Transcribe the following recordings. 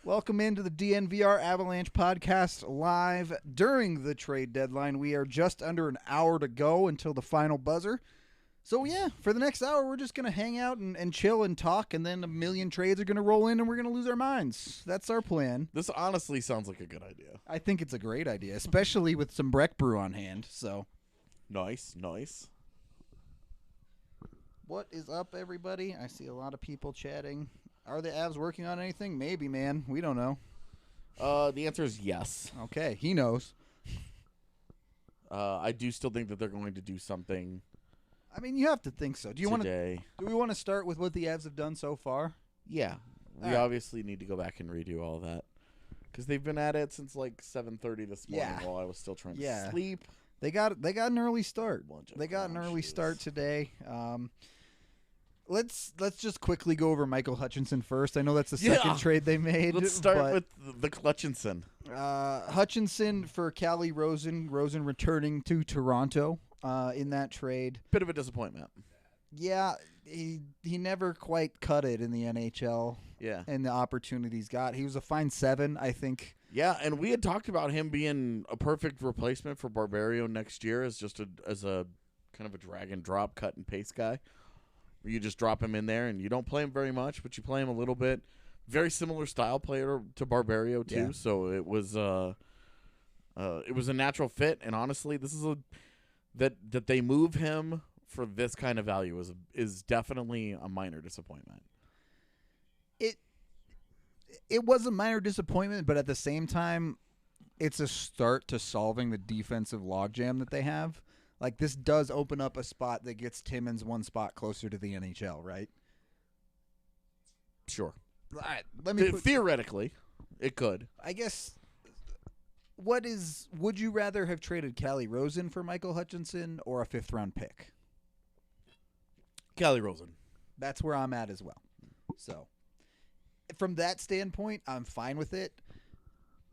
Welcome into the DNVR Avalanche Podcast live during the trade deadline. We are just under an hour to go until the final buzzer. So, yeah, for the next hour, we're just going to hang out and chill and talk, and then a million trades are going to roll in, and we're going to lose our minds. That's our plan. This honestly sounds like a good idea. I think it's a great idea, especially with some Breck Brew on hand. So, Nice. what is up, everybody? I see a lot of people chatting. Are the Avs working on anything? Maybe, man. We don't know. The answer is yes. Okay, he knows. I do still think that they're going to do something. I mean, you have to think so. Do you want to? today. Do we want to start with what the Avs have done so far? Yeah, we All right. obviously need to go back and redo all that because they've been at it since like 7:30 this morning while I was still trying to sleep. They got an early start. Bunch of They got an early crashes. start today. Let's just quickly go over Michael Hutchinson first. I know that's the second trade they made. Let's start but, with the Clutchinson. Hutchinson for Calle Rosen. Rosen returning to Toronto in that trade. Bit of a disappointment. Yeah, he never quite cut it in the NHL. Yeah. And the opportunities got. He was a fine 7, I think. Yeah, and we had talked about him being a perfect replacement for Barberio next year as just as a kind of a drag and drop cut and paste guy. Where you just drop him in there and you don't play him very much, but you play him a little bit. Very similar style player to Barberio too, Yeah. so it was a natural fit. And honestly, this is that they move him for this kind of value is definitely a minor disappointment. It was a minor disappointment, but at the same time, it's a start to solving the defensive logjam that they have. Like, this does open up a spot that gets Timmins one spot closer to the NHL, right? Sure. All right, let me Theoretically, it could. I guess, would you rather have traded Calle Rosen for Michael Hutchinson or a 5th-round pick? Calle Rosen. That's where I'm at as well. So, from that standpoint, I'm fine with it.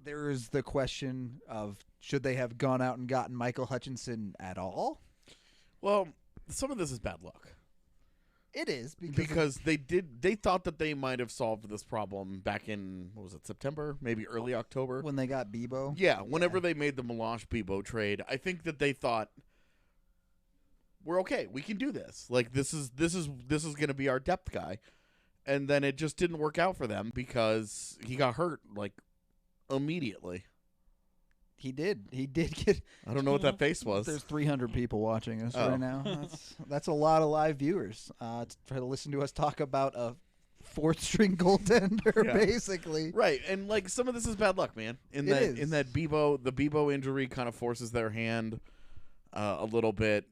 There is the question of should they have gone out and gotten Michael Hutchinson at all? Well, some of this is bad luck. It is Because they thought that they might have solved this problem back in, what was it, September? Maybe early October? when they got Bebo. Yeah, whenever they made the Melange Bebo trade, I think that they thought we're okay. We can do this. Like this is going to be our depth guy. And then it just didn't work out for them because he got hurt like immediately. He did get. I don't know what that face was. There's 300 people watching us Oh. right now. That's a lot of live viewers to try to listen to us talk about a 4th-string goaltender, Yeah. basically. Right, and like some of this is bad luck, man. In that Bebo, the Bebo injury kind of forces their hand a little bit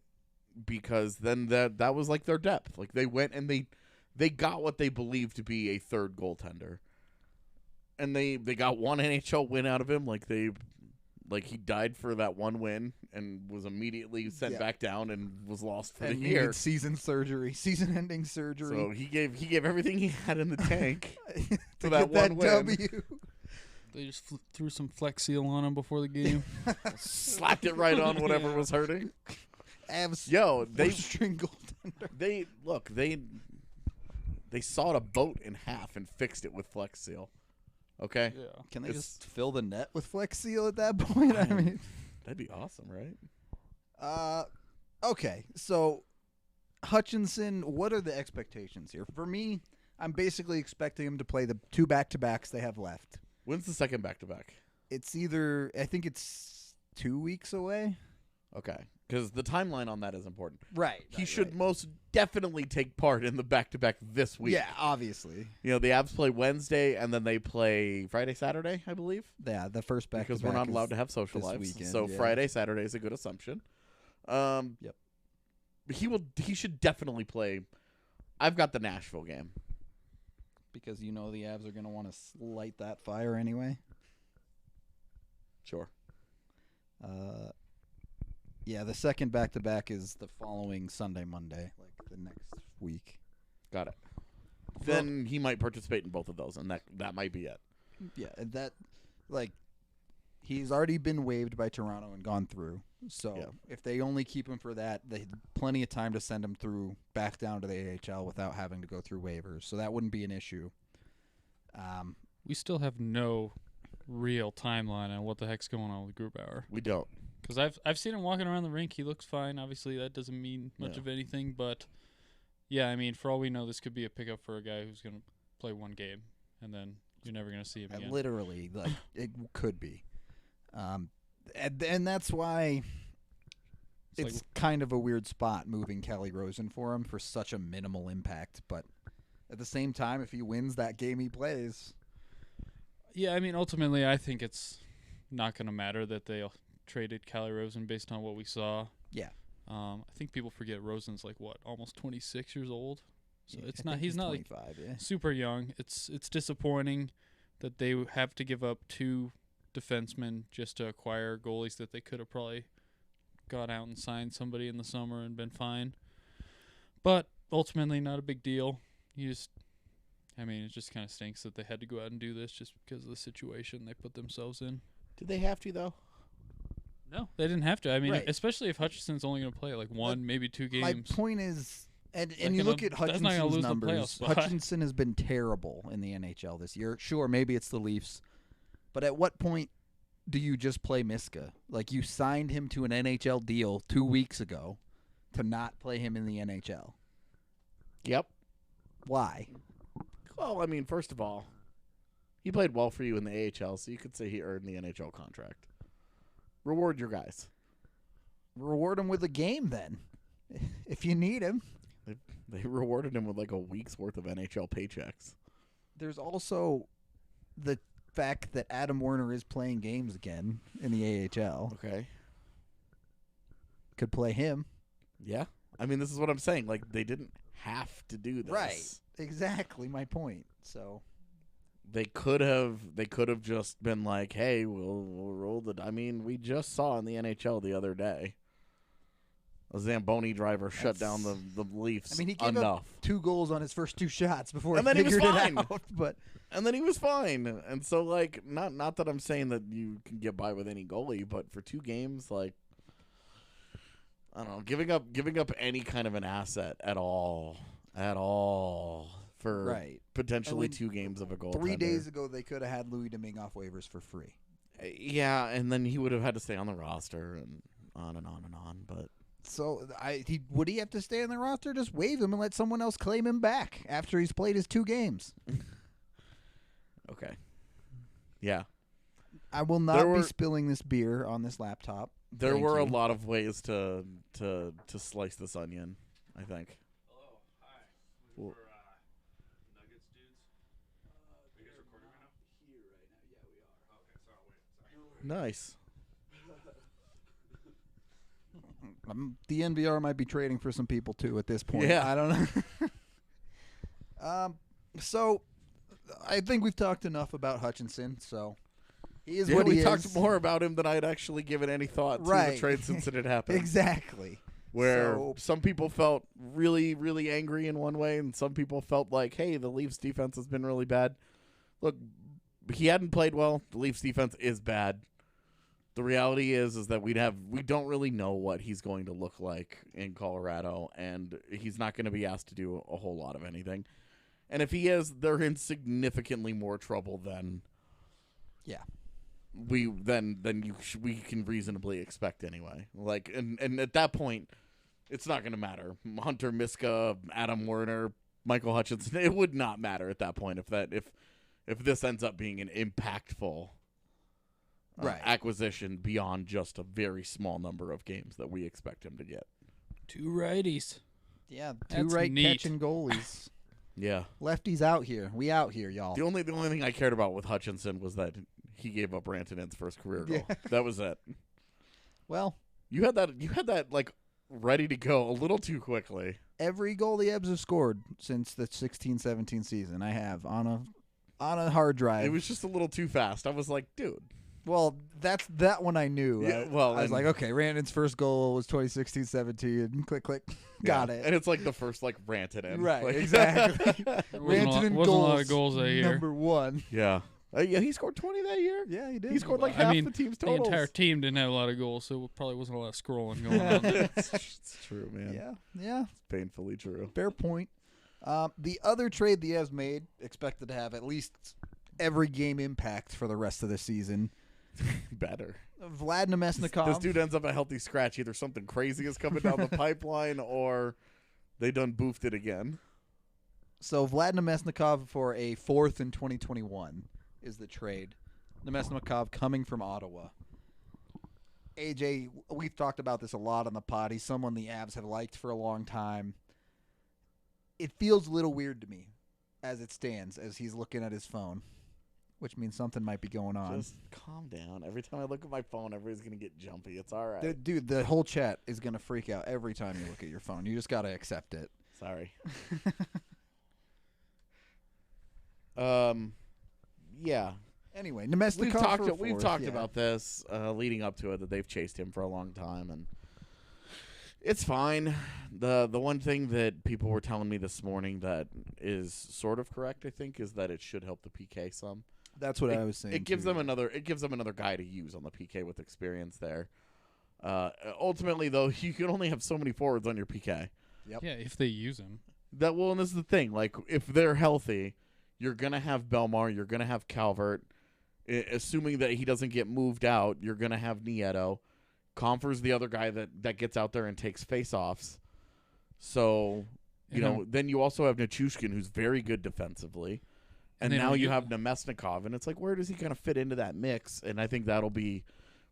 because then that was like their depth. Like they went and they got what they believed to be a 3rd goaltender, and they got one NHL win out of him. Like he died for that one win and was immediately sent back down and was lost for And the year. needed season-ending surgery. So he gave everything he had in the tank to for that get one that win. W. They just threw some Flex Seal on him before the game. Slapped it right on whatever was hurting. Avs Yo, they 4th-string goaltender. They sawed a boat in half and fixed it with Flex Seal. Okay? Yeah. Can they It's- just fill the net with Flex Seal at that point? I mean, That'd be awesome, right? okay. So Hutchinson, what are the expectations here? For me, I'm basically expecting him to play the 2 back-to-backs they have left. When's the second back-to-back? It's I think it's 2 weeks away. Okay. Because the timeline on that is important. Right. He should most definitely take part in the back-to-back this week. Yeah, obviously. You know, the Avs play Wednesday, and then they play Friday, Saturday, I believe. Yeah, the first back-to-back Because we're not allowed to have social this lives. weekend, So yeah. Friday, Saturday is a good assumption. Yep. He should definitely play. I've got the Nashville game. Because the Avs are going to want to light that fire anyway. Sure. Yeah, the second back-to-back is the following Sunday, Monday, like the next week. Got it. Then he might participate in both of those, and that might be it. Yeah, and that, like, he's already been waived by Toronto and gone through. So Yeah. if they only keep him for that, they had plenty of time to send him through back down to the AHL without having to go through waivers. So that wouldn't be an issue. we still have no real timeline on what the heck's going on with Grubauer. We don't. Because I've seen him walking around the rink. He looks fine. Obviously, that doesn't mean much of anything. But, yeah, I mean, for all we know, this could be a pickup for a guy who's going to play one game, and then you're never going to see him again. Literally, like, it could be. And that's why it's like, kind of a weird spot moving Kelly Rosen for him for such a minimal impact. But at the same time, if he wins that game he plays. Yeah, I mean, ultimately, I think it's not going to matter that they traded Kelly Rosen based on what we saw. Yeah. I think people forget Rosen's like almost 26 years old. So yeah, it's not he's not like super young. It's disappointing that they have to give up 2 defensemen just to acquire goalies that they could have probably got out and signed somebody in the summer and been fine. But ultimately not a big deal. It just kind of stinks that they had to go out and do this just because of the situation they put themselves in. Did they have to though? No, they didn't have to. I mean, especially if Hutchinson's only going to play like 1, maybe 2 games. My point is, and you look at Hutchinson's numbers, Hutchinson has been terrible in the NHL this year. Sure, maybe it's the Leafs, but at what point do you just play Miska? Like, you signed him to an NHL deal 2 weeks ago to not play him in the NHL. Yep. Why? Well, I mean, first of all, he played well for you in the AHL, so you could say he earned the NHL contract. Reward your guys. Reward him with a game, then, if you need him. They rewarded him with like a week's worth of NHL paychecks. There's also the fact that Adam Werner is playing games again in the AHL. Okay. Could play him. Yeah. I mean, this is what I'm saying. Like, they didn't have to do this. Right. Exactly my point. So they could have just been like, "Hey, we'll roll the." I mean, we just saw in the NHL the other day a Zamboni driver shut down the Leafs. I mean, he gave up 2 goals on his first 2 shots before and then figured he was fine. it out. And then he was fine. And so, like, not that I'm saying that you can get by with any goalie, but for 2 games, like, I don't know, giving up any kind of an asset at all for potentially 2 games of a goal. 3 days ago, they could have had Louis Domingue off waivers for free. Yeah, and then he would have had to stay on the roster and on and on and on. But so would he have to stay on the roster? Just waive him and let someone else claim him back after he's played his 2 games. Okay. Yeah. I will not be spilling this beer on this laptop. There were a lot of ways to slice this onion, I think. Hello. Hi. We're Nuggets dudes. Are you guys recording right now? Here right now. Yeah, we are. Okay, so I'll wait. Sorry. Nice. DNVR might be trading for some people, too, at this point. Yeah. I don't know. So I think we've talked enough about Hutchinson, so he is what he is. We talked more about him than I had actually given any thought to the trade since it had happened. Exactly. Where some people felt really, really angry in one way, and some people felt like, hey, the Leafs defense has been really bad. Look, he hadn't played well. The Leafs defense is bad. The reality is that we don't really know what he's going to look like in Colorado, and he's not going to be asked to do a whole lot of anything. And if he is, they're in significantly more trouble than we can reasonably expect anyway. Like, and at that point, it's not going to matter. Hunter Miska, Adam Werner, Michael Hutchinson. It would not matter at that point if this ends up being an impactful acquisition beyond just a very small number of games that we expect him to get. 2 righties. Yeah, 2 right-catching goalies. Yeah. Lefties out here. We out here, y'all. The only thing I cared about with Hutchinson was that he gave up Rantanen's first career goal. Yeah. That was it. Well, you had that like ready to go a little too quickly. Every goal the Ebs have scored since the 16-17 season I have on a hard drive. It was just a little too fast. I was like, dude. Well, that one I knew. Yeah, I was like, okay, Rantanen's first goal was 2016-17. Click, click. Got it. And it's like the first, like, Rantanen. Right, like, exactly. Rantanen wasn't a lot of goals that year. Number 1. Yeah. Yeah, he scored 20 that year. Yeah, he did. He scored like half the team's totals. The entire team didn't have a lot of goals, so it probably wasn't a lot of scrolling going on there. It's true, man. Yeah. It's painfully true. Fair point. The other trade the Avs made, expected to have at least every game impact for the rest of the season. Better. Vlad Nemesnikov. This dude ends up a healthy scratch. Either something crazy is coming down the pipeline or they done boofed it again. So Vlad Nemesnikov for a 4th in 2021 is the trade. Nemesnikov coming from Ottawa. AJ, we've talked about this a lot on the pod. He's someone the Avs have liked for a long time. It feels a little weird to me as it stands, as he's looking at his phone, which means something might be going on. Just calm down. Every time I look at my phone, everybody's going to get jumpy. It's all right. Dude, the whole chat is going to freak out every time you look at your phone. You just got to accept it. Sorry. Yeah. Anyway, Nemesnikov we've talked about this leading up to it, that they've chased him for a long time, and it's fine. The one thing that people were telling me this morning that is sort of correct, I think, is that it should help the PK some. That's what I was saying. It gives them another guy to use on the PK with experience there. Ultimately, though, you can only have so many forwards on your PK. Yep. Yeah, if they use him. And this is the thing. Like, if they're healthy, you're gonna have Belmar, you're gonna have Calvert. Assuming that he doesn't get moved out, you're going to have Nieto. Comfer's the other guy that gets out there and takes face-offs. So, then you also have Nichushkin, who's very good defensively. And now you have Nemesnikov. And it's like, where does he kind of fit into that mix? And I think that'll be,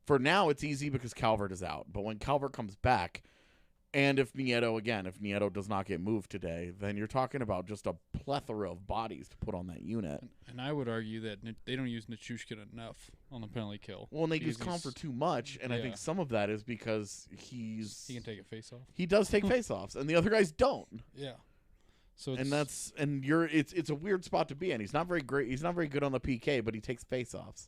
for now, it's easy because Calvert is out. But when Calvert comes back, and if Nieto does not get moved today, then you're talking about just a plethora of bodies to put on that unit. And I would argue that they don't use Nichushkin enough on the penalty kill. Well, and they use Comfort too much, and I think some of that is because he can take a face-off. He does take face-offs, and the other guys don't. Yeah. So it's a weird spot to be in. He's not very great. He's not very good on the PK, but he takes face-offs.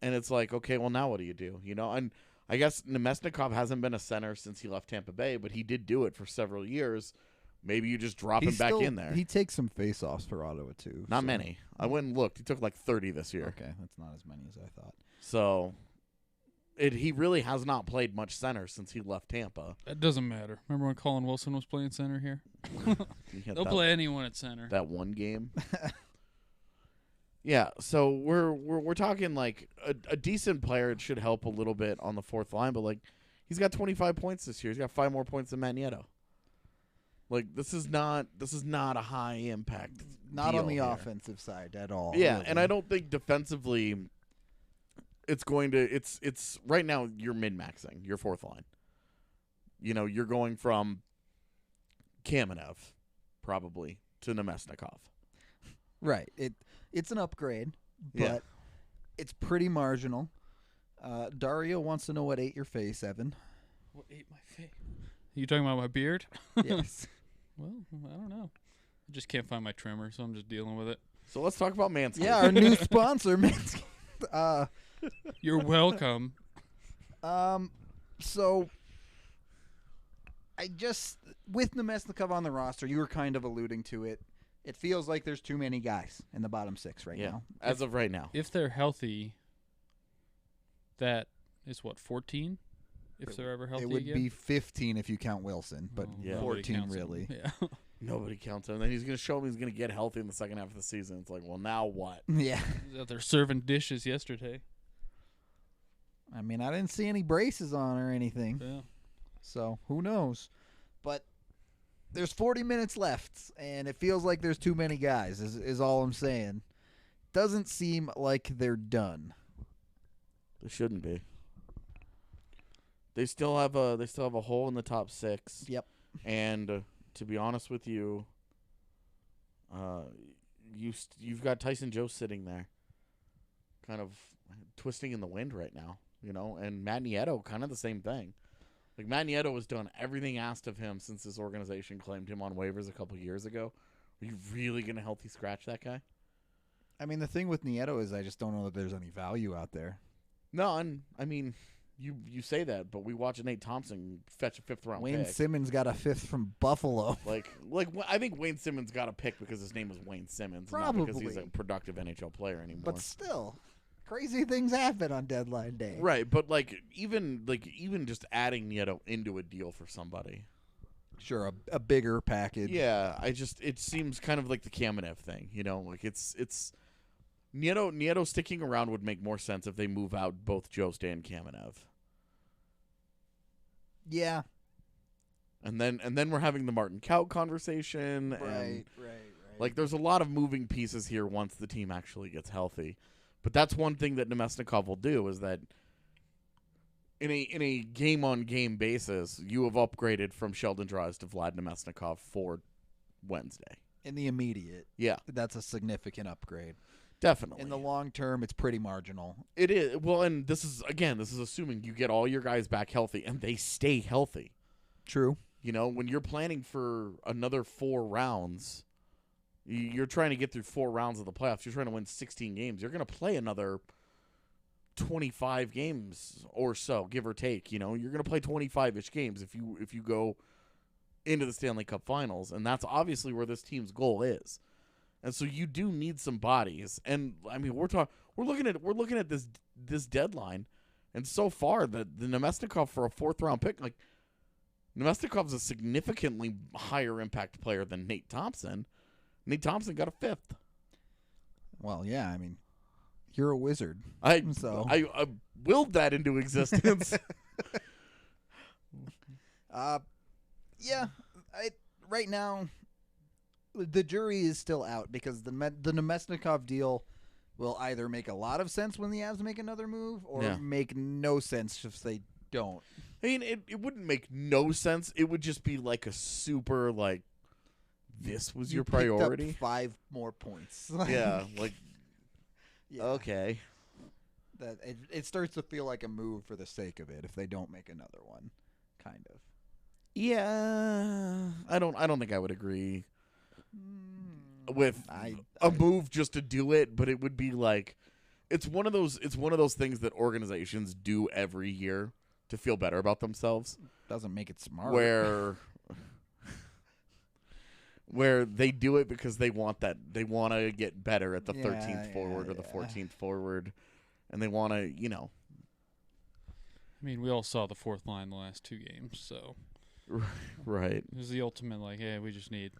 And it's like, okay, well, now what do you do? And I guess Nemesnikov hasn't been a center since he left Tampa Bay, but he did do it for several years. Maybe you just drop him back in there. He takes some face-offs for Ottawa, too. Not many. I went and looked. He took like 30 this year. Okay, that's not as many as I thought. So he really has not played much center since he left Tampa. That doesn't matter. Remember when Colin Wilson was playing center here? They'll play anyone at center. That one game. Yeah, so we're talking like a decent player. It should help a little bit on the fourth line, but like he's got 25 points this year. He's got 5 more points than Matt Nieto. Like this is not a high impact. Not deal on the here. Offensive side at all. Yeah, really. and I don't think defensively it's going to. It's right now you're min-maxing your fourth line. You're going from Kamenev probably to Nemesnikov. Right. It's an upgrade, but it's pretty marginal. Dario wants to know what ate your face, Evan. What ate my face? You talking about my beard? Yes. Well, I don't know. I just can't find my trimmer, so I'm just dealing with it. So let's talk about Manscaped. Yeah, our new sponsor, Manscaped. You're welcome. So with Nemesnikov on the roster, you were kind of alluding to it. It feels like there's too many guys in the bottom 6 right now. As of right now. If they're healthy, that is 14? If they're ever healthy again? It would again? be 15 if you count Wilson, but 14 really. Yeah. Nobody counts him. And then he's going to show him he's going to get healthy in the second half of the season. It's like, well, now what? Yeah. They're serving dishes yesterday. I mean, I didn't see any braces on or anything. Yeah. So, who knows? But there's 40 minutes left, and it feels like there's too many guys, is all I'm saying. Doesn't seem like they're done. They shouldn't be. They still have a hole in the top 6. Yep. And to be honest with you, you've got Tyson Joe sitting there, kind of twisting in the wind right now, and Matt Nieto, kind of the same thing. Like, Matt Nieto has done everything asked of him since this organization claimed him on waivers a couple years ago. Are you really going to healthy scratch that guy? I mean, the thing with Nieto is I just don't know that there's any value out there. No, and I mean, you say that, but we watched Nate Thompson fetch a 5th-round Wayne pick. Simmons got a 5th from Buffalo. Like I think Wayne Simmons got a pick because his name was Wayne Simmons, Probably. not because he's a productive NHL player anymore. But still, crazy things happen on deadline day. Right, but even just adding Nieto into a deal for somebody. Sure, a bigger package. Yeah, it seems kind of like the Kamenev thing, like it's Nieto sticking around would make more sense if they move out both Jost and Kamenev. Yeah. And then we're having the Martin Kaut conversation. Right. Like, there's a lot of moving pieces here once the team actually gets healthy. But that's one thing that Nemesnikov will do is that in a game-on-game basis, you have upgraded from Sheldon Dries to Vlad Nemesnikov for Wednesday. In the immediate. Yeah. That's a significant upgrade. Definitely. In the long term, it's pretty marginal. It is. Well, and this is assuming you get all your guys back healthy and they stay healthy. True. You know, when you're planning for another 4 rounds, you're trying to get through 4 rounds of the playoffs. You're trying to win 16 games. You're going to play another 25 games or so, give or take. You know, you're going to play 25-ish games if you go into the Stanley Cup Finals, and that's obviously where this team's goal is. And so you do need some bodies. And I mean, we're looking at this deadline, and so far the Nemesnikov for a 4th round pick, like, Nemesnikov's a significantly higher impact player than Nate Thompson. Nate Thompson got a 5th. Well, yeah, I mean, you're a wizard. I willed that into existence. Yeah, right now, the jury is still out because the Nemesnikov deal will either make a lot of sense when the Avs make another move or make no sense if they don't. I mean, it wouldn't make no sense. It would just be like a super, like, this was your priority. Picked up 5 more points. Yeah, like, yeah. Okay. That it starts to feel like a move for the sake of it if they don't make another one, kind of. Yeah, I don't think I would agree with a move just to do it, but it would be like it's one of those things that organizations do every year to feel better about themselves. Doesn't make it smart. Where they do it because they want to get better at the 13th forward or the 14th forward, and they want to, you know. I mean, we all saw the 4th line the last 2 games, so right. It was the ultimate, like, hey, we just need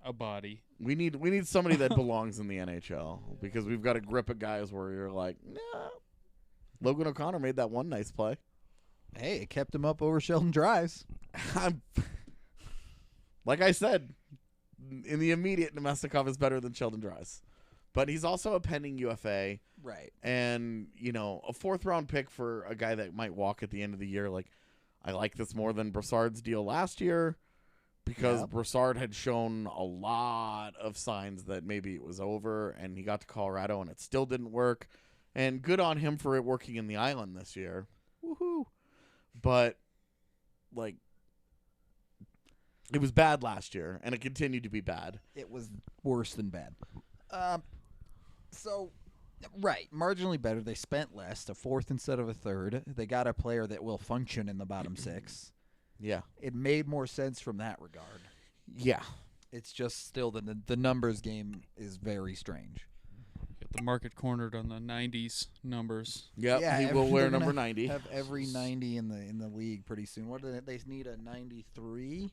a body. We need somebody that belongs in the NHL because we've got a grip of guys where you're like, nah. Logan O'Connor made that one nice play. Hey, it kept him up over Sheldon Dries. Like I said, in the immediate, Nemesnikov is better than Sheldon Dries. But he's also a pending UFA. Right. And, you know, a 4th round pick for a guy that might walk at the end of the year, like, I like this more than Brassard's deal last year because Brassard had shown a lot of signs that maybe it was over, and he got to Colorado and it still didn't work. And good on him for it working in the island this year. Woohoo. But, like, it was bad last year, and it continued to be bad. It was worse than bad. Right, marginally better. They spent less, a 4th instead of a 3rd. They got a player that will function in the bottom 6. Yeah. It made more sense from that regard. Yeah. It's just still the numbers game is very strange. Get the market cornered on the 90s numbers. Yep, yeah, he will wear number 90. Have every 90 in the league pretty soon. What do they need, a 93?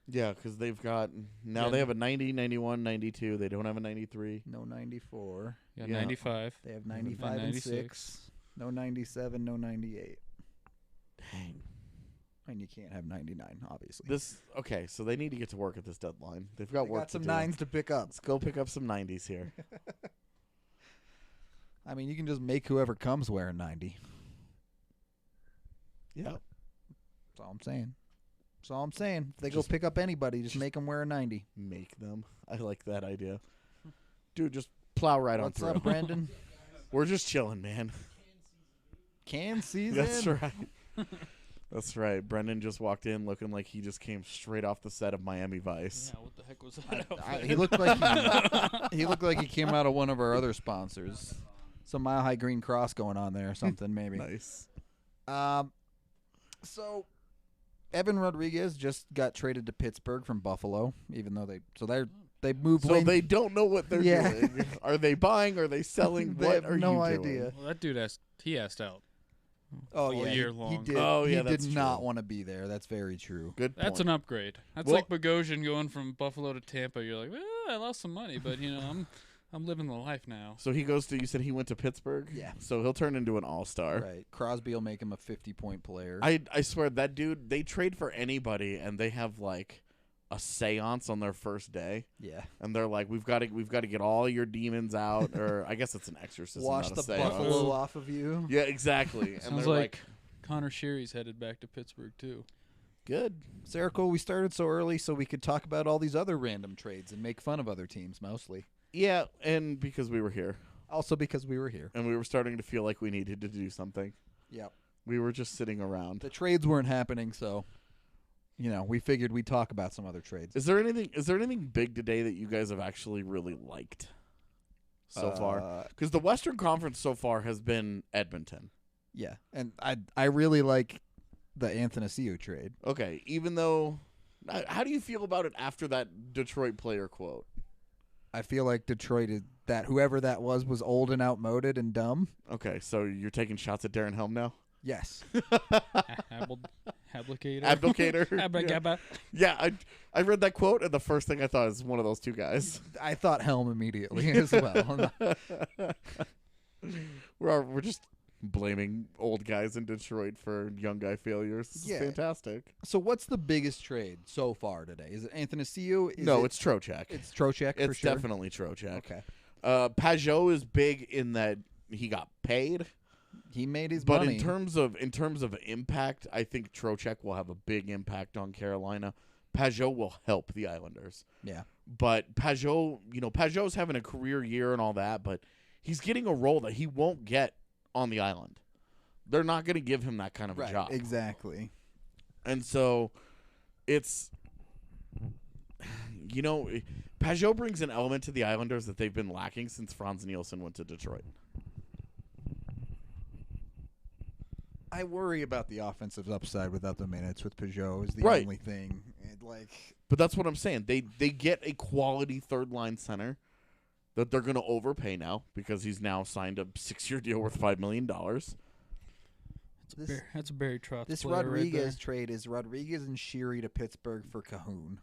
Yeah, because they've got now they have a 90, 91, 92. They don't have a 93. No 94. Yeah, 95. They have 95 and 6. No 97, no 98. Dang. And you can't have 99, obviously. Okay, so they need to get to work at this deadline. They've got work to do. Got some 9s to pick up. Let's go pick up some 90s here. I mean, you can just make whoever comes wearing 90. Yeah. That's all I'm saying. That's all I'm saying. If they go pick up anybody, just make them wear a 90. Make them. I like that idea. Dude, just plow right on through. What's up, Brandon? We're just chilling, man. Can season. That's right. That's right. Brendan just walked in looking like he just came straight off the set of Miami Vice. Yeah, what the heck was that? He looked like he came out of one of our other sponsors. Some Mile High Green Cross going on there or something, maybe. Nice. So Evan Rodriguez just got traded to Pittsburgh from Buffalo, even though they moved. So they don't know what they're doing. Are they buying? Are they selling? They what have are no you idea. doing? Well, that dude asked out. Oh all yeah, year he long. did. Oh, yeah, he that's did not true. want to be there. That's very true. Good point. That's an upgrade. That's Well- like Bogosian going from Buffalo to Tampa. You're like, well, I lost some money, but I'm living the life now. So he goes to. You said he went to Pittsburgh. Yeah. So he'll turn into an all-star. Right. Crosby will make him a 50-point player. I swear that dude. They trade for anybody, and they have like a seance on their first day. Yeah. And they're like, we've got to get all your demons out, or I guess it's an exorcism. Wash not the a seance. buffalo off of you. Yeah, exactly. And Sounds they're like Connor Sherry's headed back to Pittsburgh too. good. Serical, we started so early so we could talk about all these other random trades and make fun of other teams mostly. Yeah, and because we were here, Also because we were here. and we were starting to feel like we needed to do something. Yep. We were just sitting around. The trades weren't happening, so we figured we'd talk about some other trades. Is there anything big today that you guys have actually really liked so far? Because the Western Conference so far has been Edmonton. Yeah. And I really like the Athanasiou trade. Okay, even though, how do you feel about it after that Detroit player quote? I feel like Detroit is that whoever that was old and outmoded and dumb. Okay, so you're taking shots at Darren Helm now? Yes. Abdicator. Abdicator. Abba. Yeah, I read that quote, and the first thing I thought is one of those two guys. I thought Helm immediately as well. We're just blaming old guys in Detroit for young guy failures. This is fantastic. So what's the biggest trade so far today? Is it Athanasiou? It's Trocheck. It's Trocheck for It's sure? definitely Trocheck. Okay. Pajot is big in that he got paid. He made his But money. in terms of impact, I think Trocheck will have a big impact on Carolina. Pajot will help the Islanders. Yeah. But Pajot's having a career year and all that, but he's getting a role that he won't get on the island. They're not going to give him that kind of a job. Exactly. And so it's Pajot brings an element to the Islanders that they've been lacking since Franz Nielsen went to Detroit. I worry about the offensive upside without the minutes with Pajot is the Right. only thing. But that's what I'm saying. They get a quality third-line center that they're going to overpay now because he's now signed a 6-year deal worth $5 million. That's a Barry Trotz. This player Rodriguez right trade is Rodriguez and Sheary to Pittsburgh for Cahoon.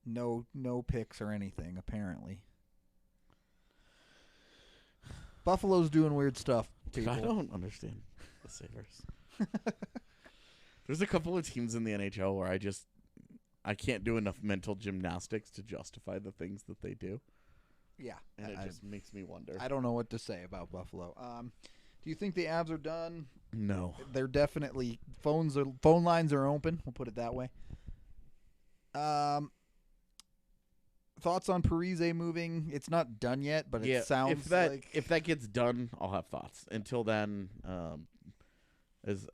No picks or anything, apparently. Buffalo's doing weird stuff, people. I don't understand the Sabres. There's a couple of teams in the NHL where I can't do enough mental gymnastics to justify the things that they do. Yeah. And it just makes me wonder. I don't know what to say about Buffalo. Do you think the Avs are done? No. They're definitely phone lines are open. We'll put it that way. Thoughts on Parise moving? It's not done yet, but it sounds like if that gets done, I'll have thoughts. Until then, as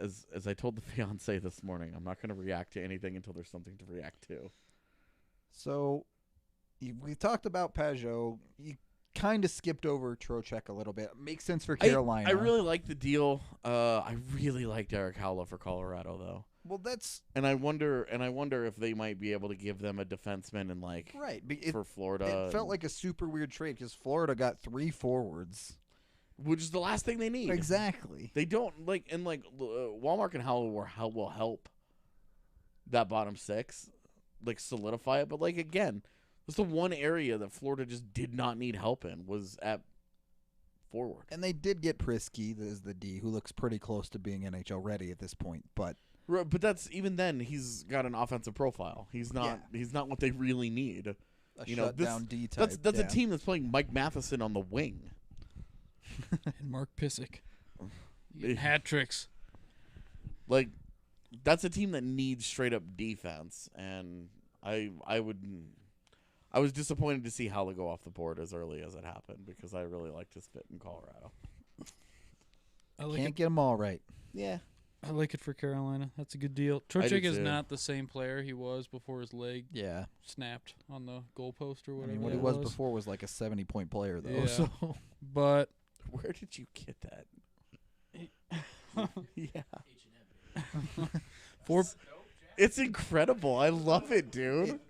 I told the fiance this morning, I'm not going to react to anything until there's something to react to. So, we talked about Pajot. You kind of skipped over Trocheck a little bit. Makes sense for Carolina. I really like the deal. I really like Derek Howell for Colorado, though. Well, that's I wonder if they might be able to give them a defenseman and for Florida. It felt like a super weird trade because Florida got 3 forwards, which is the last thing they need. Exactly. They don't Walmart and Howell will help that bottom 6, solidify it. But again, that's the one area that Florida just did not need help in was at forward. And they did get Prisky as the D, who looks pretty close to being NHL ready at this point, but. But that's even then he's got an offensive profile. He's not. He's not what they really need. A shutdown D type. That's a team that's playing Mike Matheson on the wing. and Mark Pysyk. Hat tricks. That's a team that needs straight up defense, and I was disappointed to see Haefele go off the board as early as it happened because I really liked his fit in Colorado. Can't get them all right. Yeah. I like it for Carolina. That's a good deal. Trocheck is not the same player he was before his leg snapped on the goalpost or whatever. What he was before was like a 70-point player, though. Yeah. So. But where did you get that? It's incredible. I love it, dude.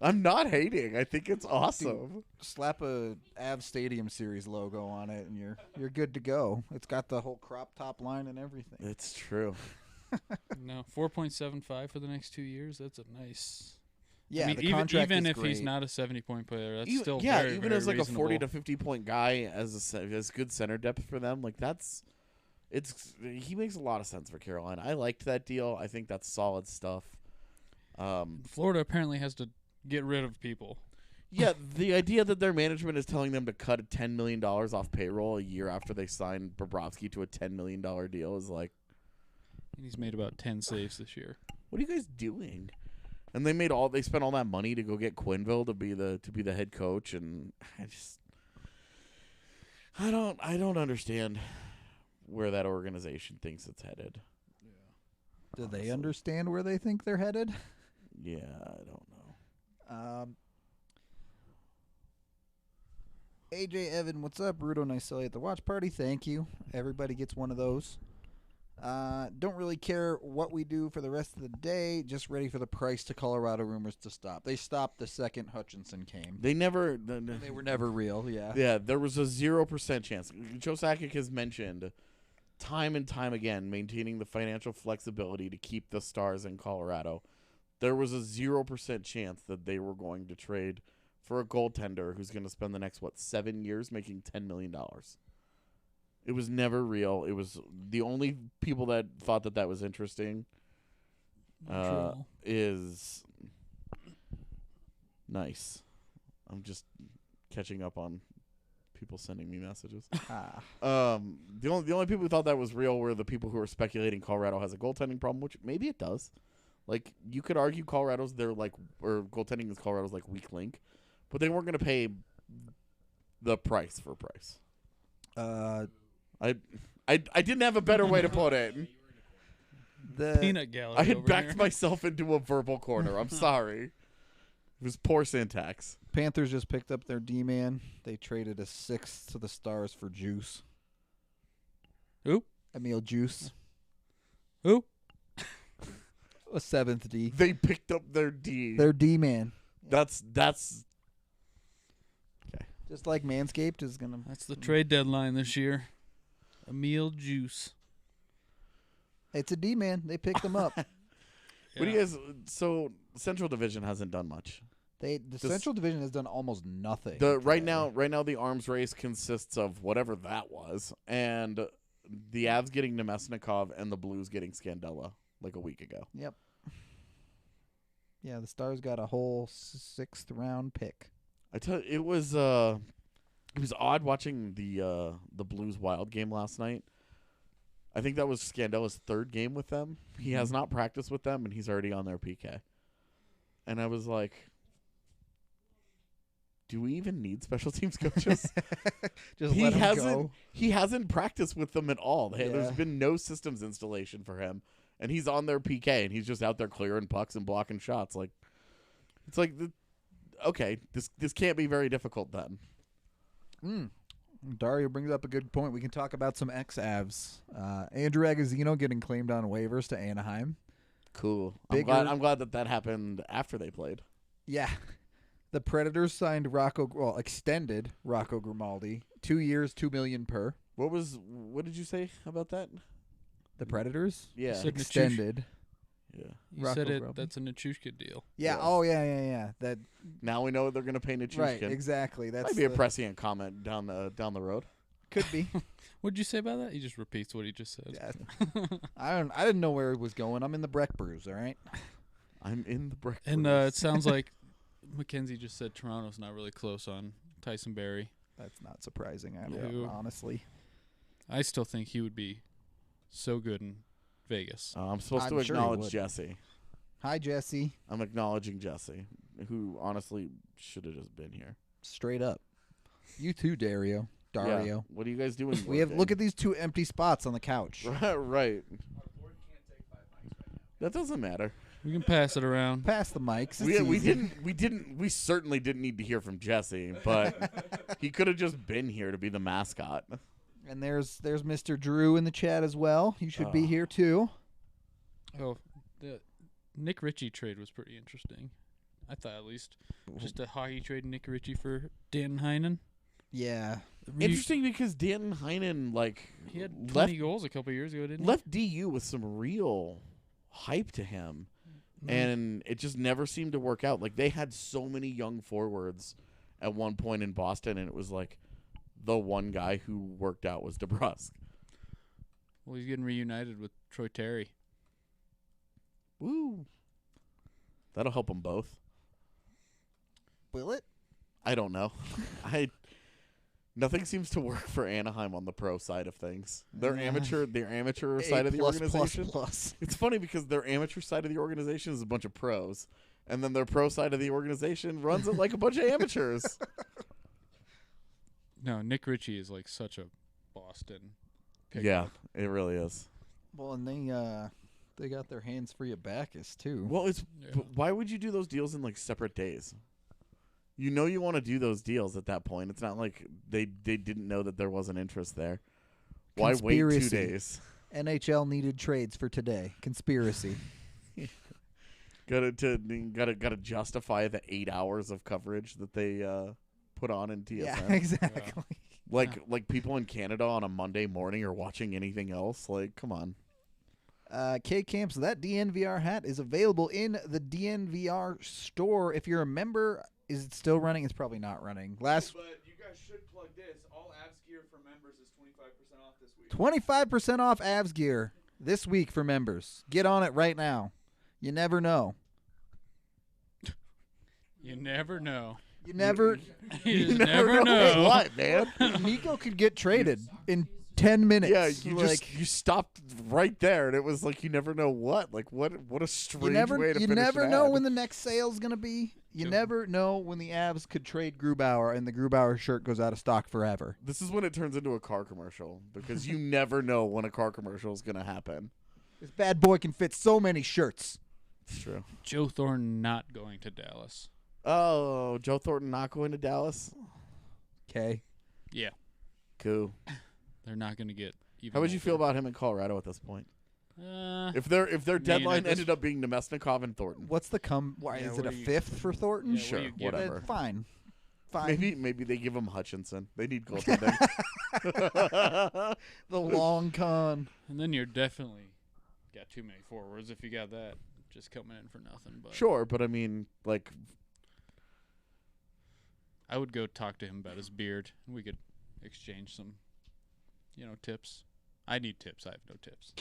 I'm not hating. I think it's awesome. Dude, slap a Avs Stadium Series logo on it, and you're good to go. It's got the whole crop top line and everything. It's true. no, 4.75 for the next 2 years. That's a nice Yeah, I mean, the contract even is if he's great. not a 70-point player, that's Even- still yeah, very, even very as like reasonable. a 40 to 50 point guy as good center depth for them, like he makes a lot of sense for Carolina. I liked that deal. I think that's solid stuff. Florida apparently has to get rid of people. Yeah, the idea that their management is telling them to cut $10 million off payroll a year after they signed Bobrovsky to a $10 million deal is like, He's made about 10 saves this year. what are you guys doing? And they spent all that money to go get Quenneville to be the head coach, and I don't understand where that organization thinks it's headed. Do they understand where they think they're headed? Yeah, I don't know. AJ Evan, what's up? Rudo, nice to see you at the watch party. Thank you. Everybody gets one of those. Don't really care what we do for the rest of the day. Just ready for the Price to Colorado rumors to stop. They stopped the second Hutchinson came. They They were never real, yeah. Yeah, there was a 0% chance. Joe Sakic has mentioned time and time again maintaining the financial flexibility to keep the Stars in Colorado. There was a 0% chance that they were going to trade for a goaltender who's going to spend the next 7 years making $10 million. It was never real. It was the only people that thought that was interesting. Is nice. I'm just catching up on people sending me messages. The only people who thought that was real were the people who were speculating Colorado has a goaltending problem, which maybe it does. Like, you could argue goaltending is Colorado's weak link, but they weren't going to pay the price for Price. I didn't have a better way to put it. The Peanut gallery. I had over backed here. myself into a verbal corner. I'm sorry. It was poor syntax. Panthers just picked up their D-man. They traded a 6th to the Stars for Juice. Who? Emil Juice. Who? A 7th D. They picked up their D. Their D-man. That's Just like Manscaped is going to... That's the trade deadline this year. Emil Juice. It's a D-man. They picked him up. What do you guys? So Central Division hasn't done much. The Central Division has done almost nothing. Right now the arms race consists of whatever that was, and the Avs getting Nemesnikov and the Blues getting Scandella like a week ago. Yep. Yeah, the Stars got a whole 6th round pick. I tell you, it was odd watching the Blues Wild game last night. I think that was Scandella's 3rd game with them. He has not practiced with them, and he's already on their PK. And I was like, do we even need special teams coaches? Just let him go. He hasn't practiced with them at all. Yeah. There's been no systems installation for him, and he's on their PK, and he's just out there clearing pucks and blocking shots. Like, it's like, okay, this can't be very difficult then. Dario brings up a good point. We can talk about some ex-Avs. Andrew Agozzino getting claimed on waivers to Anaheim. Cool. Bigger- I'm glad that happened after they played. Yeah. The Predators signed extended Rocco Grimaldi. 2 years, $2 million per. What did you say about that? The Predators? Yeah. Said Extended. Yeah. You Rocco said it. Grimaldi. That's a Nichushka deal. Yeah. Yeah. Oh, yeah. That Now we know they're going to pay Nichushkin. right. Exactly. That's Might be a prescient comment down the road. Could be. What'd you say about that? He just repeats what he just said. Yeah. I didn't know where it was going. I'm in the Breck Brews. All right. I'm in the brick. And it sounds like Mackenzie just said Toronto's not really close on Tyson Barrie. That's not surprising. Yeah. Honestly. I still think he would be so good in Vegas. I'm supposed I'm to sure he acknowledge would. Jesse. Hi, Jesse. I'm acknowledging Jesse, who honestly should have just been here. Straight up. You too, Dario. Yeah. What are you guys doing? Look at these 2 empty spots on the couch. Right. That doesn't matter. We can pass it around. Pass the mics. We certainly didn't need to hear from Jesse, but he could have just been here to be the mascot. And there's Mr. Drew in the chat as well. You should be here too. Oh, the Nick Ritchie trade was pretty interesting. I thought at least just a hockey trade Nick Ritchie for Dan Heinen. Yeah. Interesting because Dan Heinen He had 20 goals a couple years ago, didn't he? left DU with some real hype to him. And it just never seemed to work out. Like, they had so many young forwards at one point in Boston, and it was like the one guy who worked out was DeBrusk. Well, he's getting reunited with Troy Terry. Woo. That'll help them both. Will it? I don't know. Nothing seems to work for Anaheim on the pro side of things. Their amateur side of the organization. It's funny because their amateur side of the organization is a bunch of pros, and then their pro side of the organization runs it like a bunch of amateurs. No, Nick Ritchie is like such a Boston pickup. Yeah, it really is. Well, and they got their hands free of Bacchus too. Well, but why would you do those deals in like separate days? You know you want to do those deals at that point. It's not like they didn't know that there wasn't interest there. Why wait 2 days? NHL needed trades for today. Conspiracy. Gotta justify the 8 hours of coverage that they put on in TSN. Yeah, exactly. Like people in Canada on a Monday morning are watching anything else. Like, come on. K-Camps, that DNVR hat is available in the DNVR store. If you're a member, is it still running? It's probably not running. But you guys should plug this. All Avs gear for members is 25% off this week. 25% off Avs gear this week for members. Get on it right now. You never know. You never know. You never know. What, man? Nico could get traded in 10 minutes. Yeah, you stopped right there, and it was like you never know what. Like what a strange way to finish You never an know ad. when the next sale's going to be. You never know when the Avs could trade Grubauer and the Grubauer shirt goes out of stock forever. This is when it turns into a car commercial because you never know when a car commercial is going to happen. This bad boy can fit so many shirts. It's true. Joe Thornton not going to Dallas. Oh, Joe Thornton not going to Dallas? Okay. Yeah. Cool. They're not going to get even How would you feel older. about him in Colorado at this point? If If their deadline ended up being Nemesnikov and Thornton. What's the Why Yeah, is it what a do you- fifth for Thornton? Yeah, what do Sure, you give whatever. him? Fine. Fine. Maybe they give him Hutchinson. They need goaltending. The long con. And then you're definitely got too many forwards if you got that just coming in for nothing. But Sure, but I mean, like, I would go talk to him about his beard, and we could exchange some, tips. I need tips. I have no tips.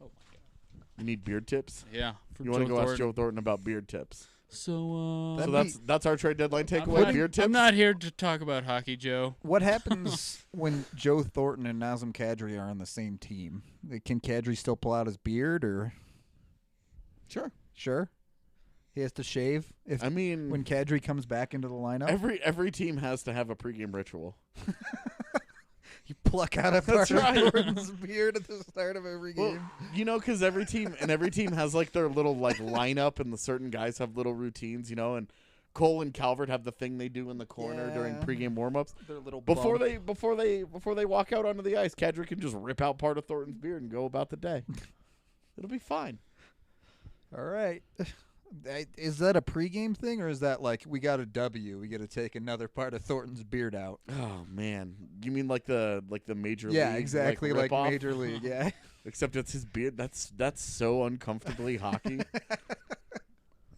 Oh my god. you need beard tips. Yeah. For You want to Joe go ask Thornton. Joe Thornton about beard tips. So That'd So that's our trade deadline I'm takeaway. not- Beard tips. I'm not here to talk about hockey, Joe. What happens when Joe Thornton and Nazem Kadri are on the same team? Can Kadri still pull out his beard, or sure? He has to shave I mean, when Kadri comes back into the lineup. every team has to have a pregame ritual. You pluck out a That's part of right. Thornton's beard at the start of every game. Well, because every team has like their little like lineup, and the certain guys have little routines, and Cole and Calvert have the thing they do in the corner during Yeah. pregame warmups. Their little Before bump. they walk out onto the ice, Kadri can just rip out part of Thornton's beard and go about the day. It'll be fine. All right. Is that a pregame thing, or is that like we got a W? We got to take another part of Thornton's beard out. Oh man, you mean like the major Yeah, league? exactly, like rip-off? Major League. Yeah. Except it's his beard. That's so uncomfortably hockey.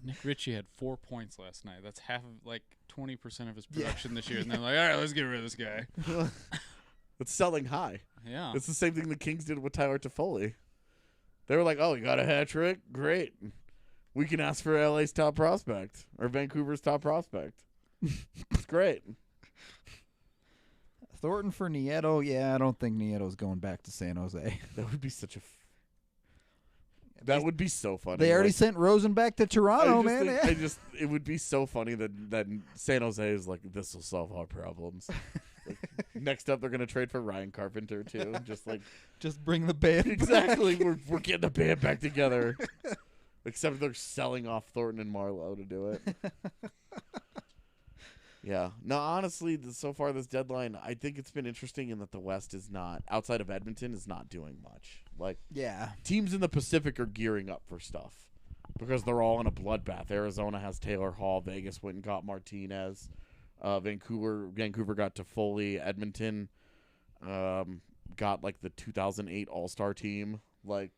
Nick Ritchie had 4 points last night. That's half of 20% of his production this year. And they're like, all right, let's get rid of this guy. It's selling high. Yeah. It's the same thing the Kings did with Tyler Toffoli. They were like, "Oh, you got a hat trick? Great. We can ask for LA's top prospect or Vancouver's top prospect. It's great." Thornton for Nieto. Yeah, I don't think Nieto's going back to San Jose. That would be such a. That would be so funny. They already Like, sent Rosen back to Toronto, man. It would be so funny that San Jose is like, this will solve our problems. Like, next up, they're gonna trade for Ryan Carpenter too. Just bring the band. Exactly. We're getting the band back together. Except they're selling off Thornton and Marlowe to do it. Yeah. No, honestly, so far this deadline, I think it's been interesting in that the West is not, outside of Edmonton, is not doing much. Like, Yeah. teams in the Pacific are gearing up for stuff because they're all in a bloodbath. Arizona has Taylor Hall. Vegas went and got Martinez. Vancouver got Toffoli. Edmonton got like the 2008 All-Star team. Like,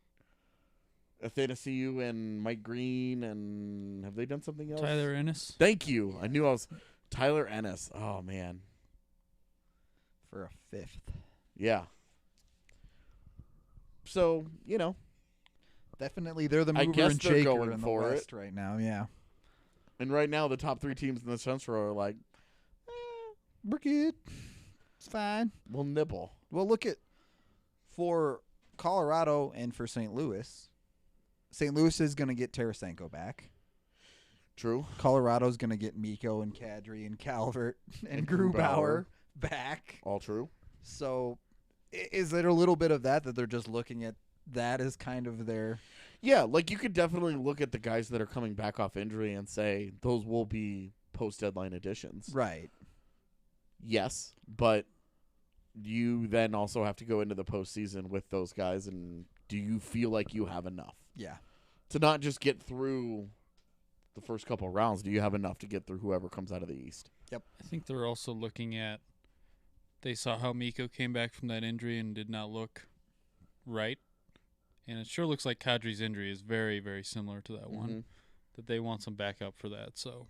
Athanasiou and Mike Green, and have they done something else? Tyler Ennis. Thank you. I knew I was Tyler Ennis. Oh man, for a fifth. Yeah. So definitely they're the I mover guess and they're shaker going in the for West right now. Yeah, and right now the top 3 teams in the Central are like, we're good. It's fine. we'll nibble. Well, look at for Colorado and for St. Louis. St. Louis is going to get Tarasenko back. True. Colorado's going to get Mikko and Kadri and Calvert and Grubauer back. All true. So is it a little bit of that they're just looking at that as kind of their... Yeah, like you could definitely look at the guys that are coming back off injury and say those will be post-deadline additions. Right. Yes, but you then also have to go into the postseason with those guys, and do you feel like you have enough? Yeah. To not just get through the first couple of rounds, do you have enough to get through whoever comes out of the East? Yep. I think they're also looking at, they saw how Mikko came back from that injury and did not look right. And it sure looks like Kadri's injury is very, very similar to that one, that they want some backup for that. So,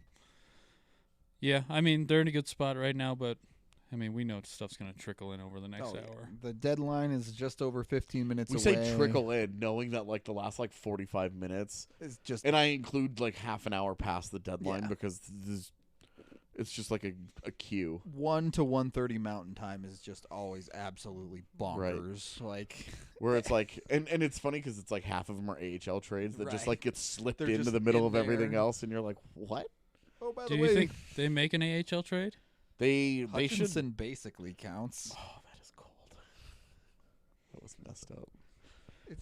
yeah, I mean, they're in a good spot right now, but, I mean, we know stuff's going to trickle in over the next hour. The deadline is just over 15 minutes We away. say trickle in, knowing that like the last 45 minutes, It's just... and I include like half an hour past the deadline Yeah. because it's just like a queue. 1 to 1:30 Mountain Time is just always absolutely bonkers. Like, where it's like, and it's funny because it's like half of them are AHL trades that just Right. like get slipped They're into just the middle in of everything there. else, and you're like, what? oh, by Do the you way, think they make an AHL trade? They should. Hutchinson basically counts. Oh, that is cold. That was messed up.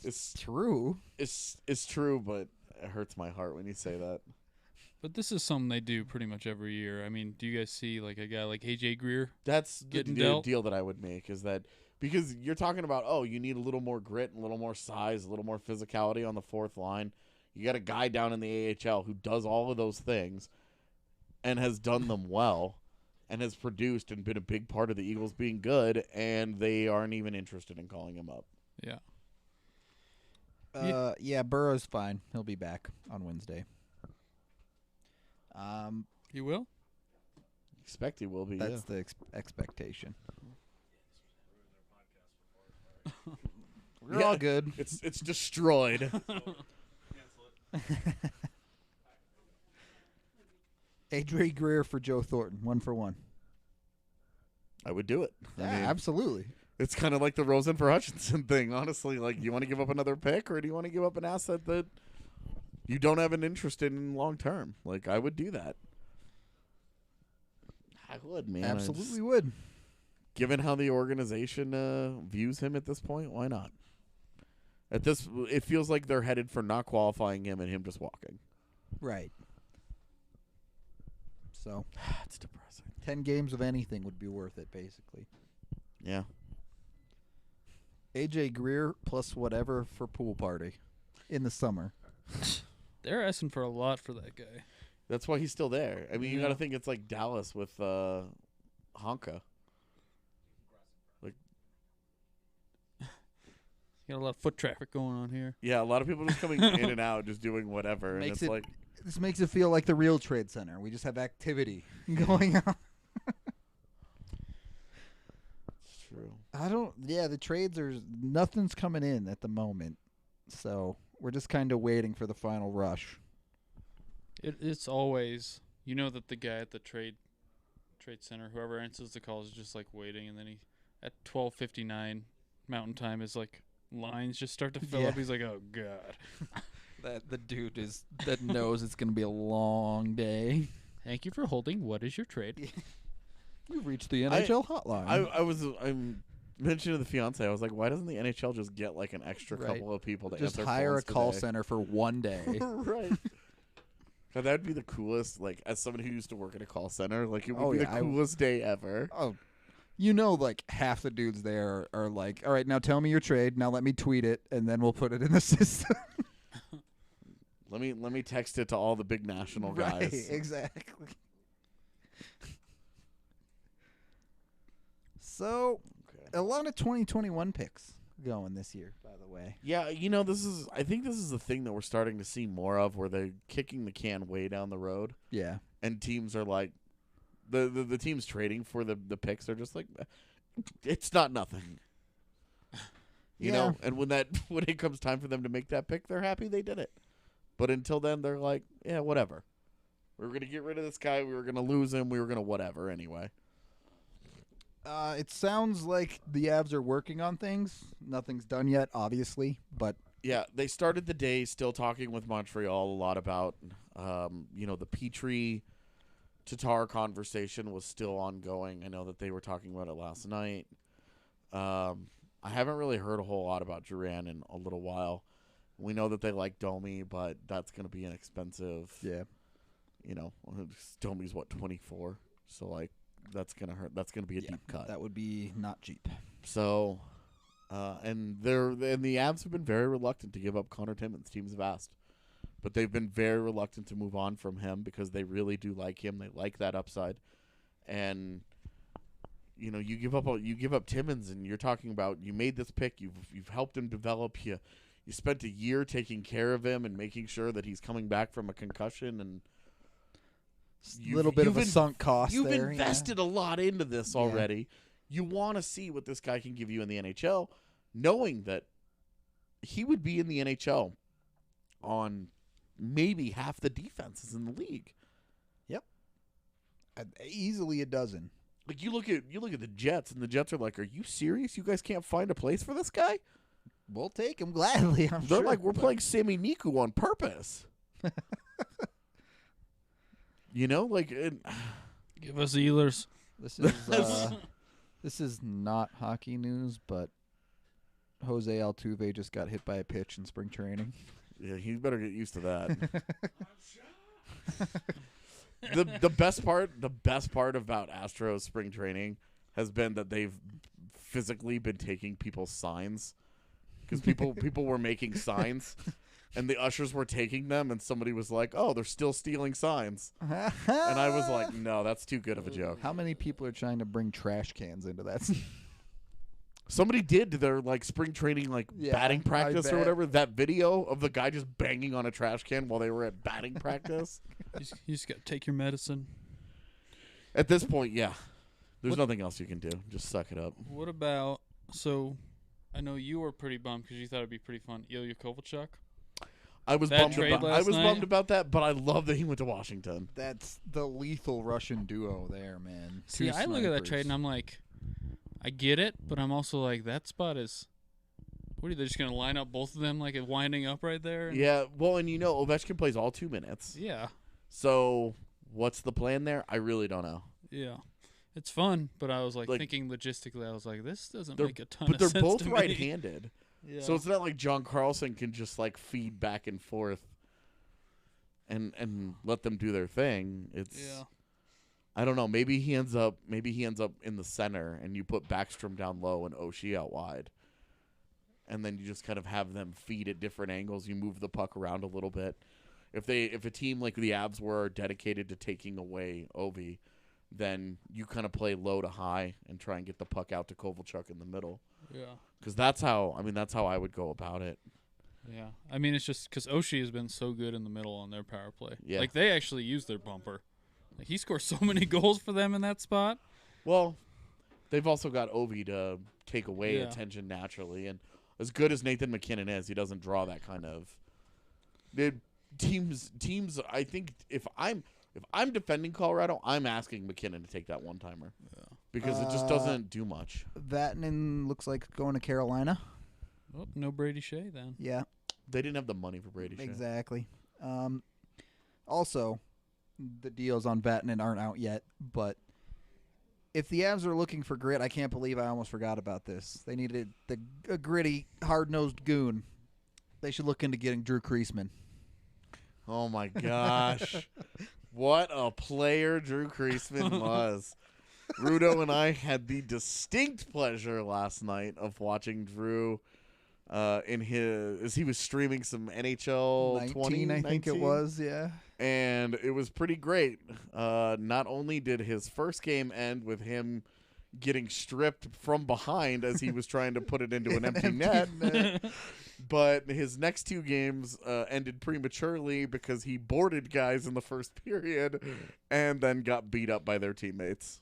It's true. It's true, but it hurts my heart when you say that. But this is something they do pretty much every year. I mean, do you guys see like a guy like AJ Greer? That's the Getting dealt. deal that I would make is that because you're talking about, oh, you need a little more grit, a little more size, a little more physicality on the fourth line. You got a guy down in the AHL who does all of those things and has done them well and has produced and been a big part of the Eagles being good, and they aren't even interested in calling him up. Yeah. Yeah, Burrow's fine. He'll be back on Wednesday. You will? Expect he will be. That's the expectation. We're Yeah. all good. It's destroyed. Adrian Greer for Joe Thornton, 1 for 1. I would do it. Yeah, I mean, absolutely. it's kind of like the Rosen for Hutchinson thing, honestly. Like, you want to give up another pick, or do you want to give up an asset that you don't have an interest in long term? Like, I would do that. I would, man. Absolutely would. Given how the organization views him at this point, why not? It feels like they're headed for not qualifying him and him just walking. Right. So, It's depressing. 10 games of anything would be worth it, basically. Yeah. AJ Greer plus whatever for pool party in the summer. They're asking for a lot for that guy. That's why he's still there. I mean, you Yeah. got to think it's like Dallas with Honka. Got a lot of foot traffic going on here. Yeah, a lot of people just coming in and out, just doing whatever. And Makes it's it- like, This makes it feel like the real Trade Center. We just have activity going on. it's true. The trades nothing's coming in at the moment. So we're just kind of waiting for the final rush. It's always, you know, that the guy at the trade center, whoever answers the call, is just like waiting, and then he at 12:59 Mountain Time is like lines just start to fill Yeah. up. He's like, oh god. That the dude that knows it's gonna be a long day. Thank you for holding. What is your trade? You've reached the NHL hotline. I'm mentioning to the fiance, I was like, why doesn't the NHL just get like an extra Right. couple of people to just answer hire a phones call today? center for one day. Right. God, that would be the coolest. Like, as someone who used to work at a call center, like it would Oh, be yeah, the coolest day ever. Oh, like half the dudes there are like, all right, now tell me your trade. Now let me tweet it, and then we'll put it in the system. Let me text it to all the big national Right, guys. exactly. So, Okay. a lot of 2021 picks going this year, by the way. Yeah, I think this is the thing that we're starting to see more of, where they're kicking the can way down the road. Yeah. And teams are like, the teams trading for the picks are just like, it's not nothing. You know, and when it comes time for them to make that pick, they're happy they did it. But until then, they're like, yeah, whatever. We were going to get rid of this guy. We were going to lose him. We were going to whatever anyway. It sounds like the Avs are working on things. Nothing's done yet, obviously, but yeah, they started the day still talking with Montreal a lot about, the Petrie Tatar conversation was still ongoing. I know that they were talking about it last night. I haven't really heard a whole lot about Duran in a little while. We know that they like Domi, but that's going to be an expensive. Yeah. Domi's 24, so like that's gonna hurt. That's gonna be a deep cut. That would be not cheap. So, and the Avs have been very reluctant to give up Connor Timmins. Teams have asked, but they've been very reluctant to move on from him because they really do like him. They like that upside, and you give up Timmins, and you're talking about you made this pick. You've helped him develop. You spent a year taking care of him and making sure that he's coming back from a concussion and. A little bit of a sunk cost. You've invested a lot into this already. You want to see what this guy can give you in the NHL, knowing that he would be in the NHL on maybe half the defenses in the league. Yep, easily a dozen. Like you look at the Jets, and the Jets are like, "Are you serious? You guys can't find a place for this guy? We'll take him gladly." They're like, "We're playing Sami Niku on purpose." Give us Ehlers. This is not hockey news, but Jose Altuve just got hit by a pitch in spring training. Yeah, he better get used to that. The best part about Astros spring training has been that they've physically been taking people's signs, because people were making signs. And the ushers were taking them, and somebody was like, "Oh, they're still stealing signs." And I was like, "No, that's too good of a joke." How many people are trying to bring trash cans into that? Somebody did their spring training batting practice or whatever. That video of the guy just banging on a trash can while they were at batting practice. You just got to take your medicine. At this point, yeah. There's nothing else you can do. Just suck it up. What about, I know you were pretty bummed because you thought it'd be pretty fun. Ilya Kovalchuk. I was bummed about that, but I love that he went to Washington. That's the lethal Russian duo there, man. See, I look at that trade and I'm like, I get it, but I'm also like, that spot is. What are they just gonna line up both of them winding up right there? Yeah, well, and Ovechkin plays all 2 minutes. Yeah. So what's the plan there? I really don't know. Yeah. It's fun, but I was thinking logistically, I was like, this doesn't make a ton of sense. But they're both right-handed. Yeah. So it's not like John Carlson can just feed back and forth and let them do their thing. It's I don't know. Maybe he ends up in the center, and you put Backstrom down low and Oshie out wide, and then you just kind of have them feed at different angles. You move the puck around a little bit. If a team like the Avs were dedicated to taking away Ovi, then you kind of play low to high and try and get the puck out to Kovalchuk in the middle. Yeah. Because that's how I would go about it. Yeah. I mean, it's just because Oshie has been so good in the middle on their power play. Yeah. They actually use their bumper. He scores so many goals for them in that spot. Well, they've also got Ovi to take away attention naturally. And as good as Nathan McKinnon is, he doesn't draw that kind of... Teams, I think if I'm defending Colorado, I'm asking McKinnon to take that one-timer. Yeah. Because it just doesn't do much. Vatanen looks like going to Carolina. Oh, no Brady Shea then. Yeah. They didn't have the money for Brady Shea. Exactly. Also, the deals on Vatanen aren't out yet, but if the Avs are looking for grit, I can't believe I almost forgot about this. They needed a gritty, hard-nosed goon. They should look into getting Drew Kreisman. Oh, my gosh. What a player Drew Kreisman was. Rudo and I had the distinct pleasure last night of watching Drew as he was streaming some NHL 20, I think it was, yeah. And it was pretty great. Not only did his first game end with him getting stripped from behind as he was trying to put it into an empty net. But his next 2 games ended prematurely because he boarded guys in the first period and then got beat up by their teammates.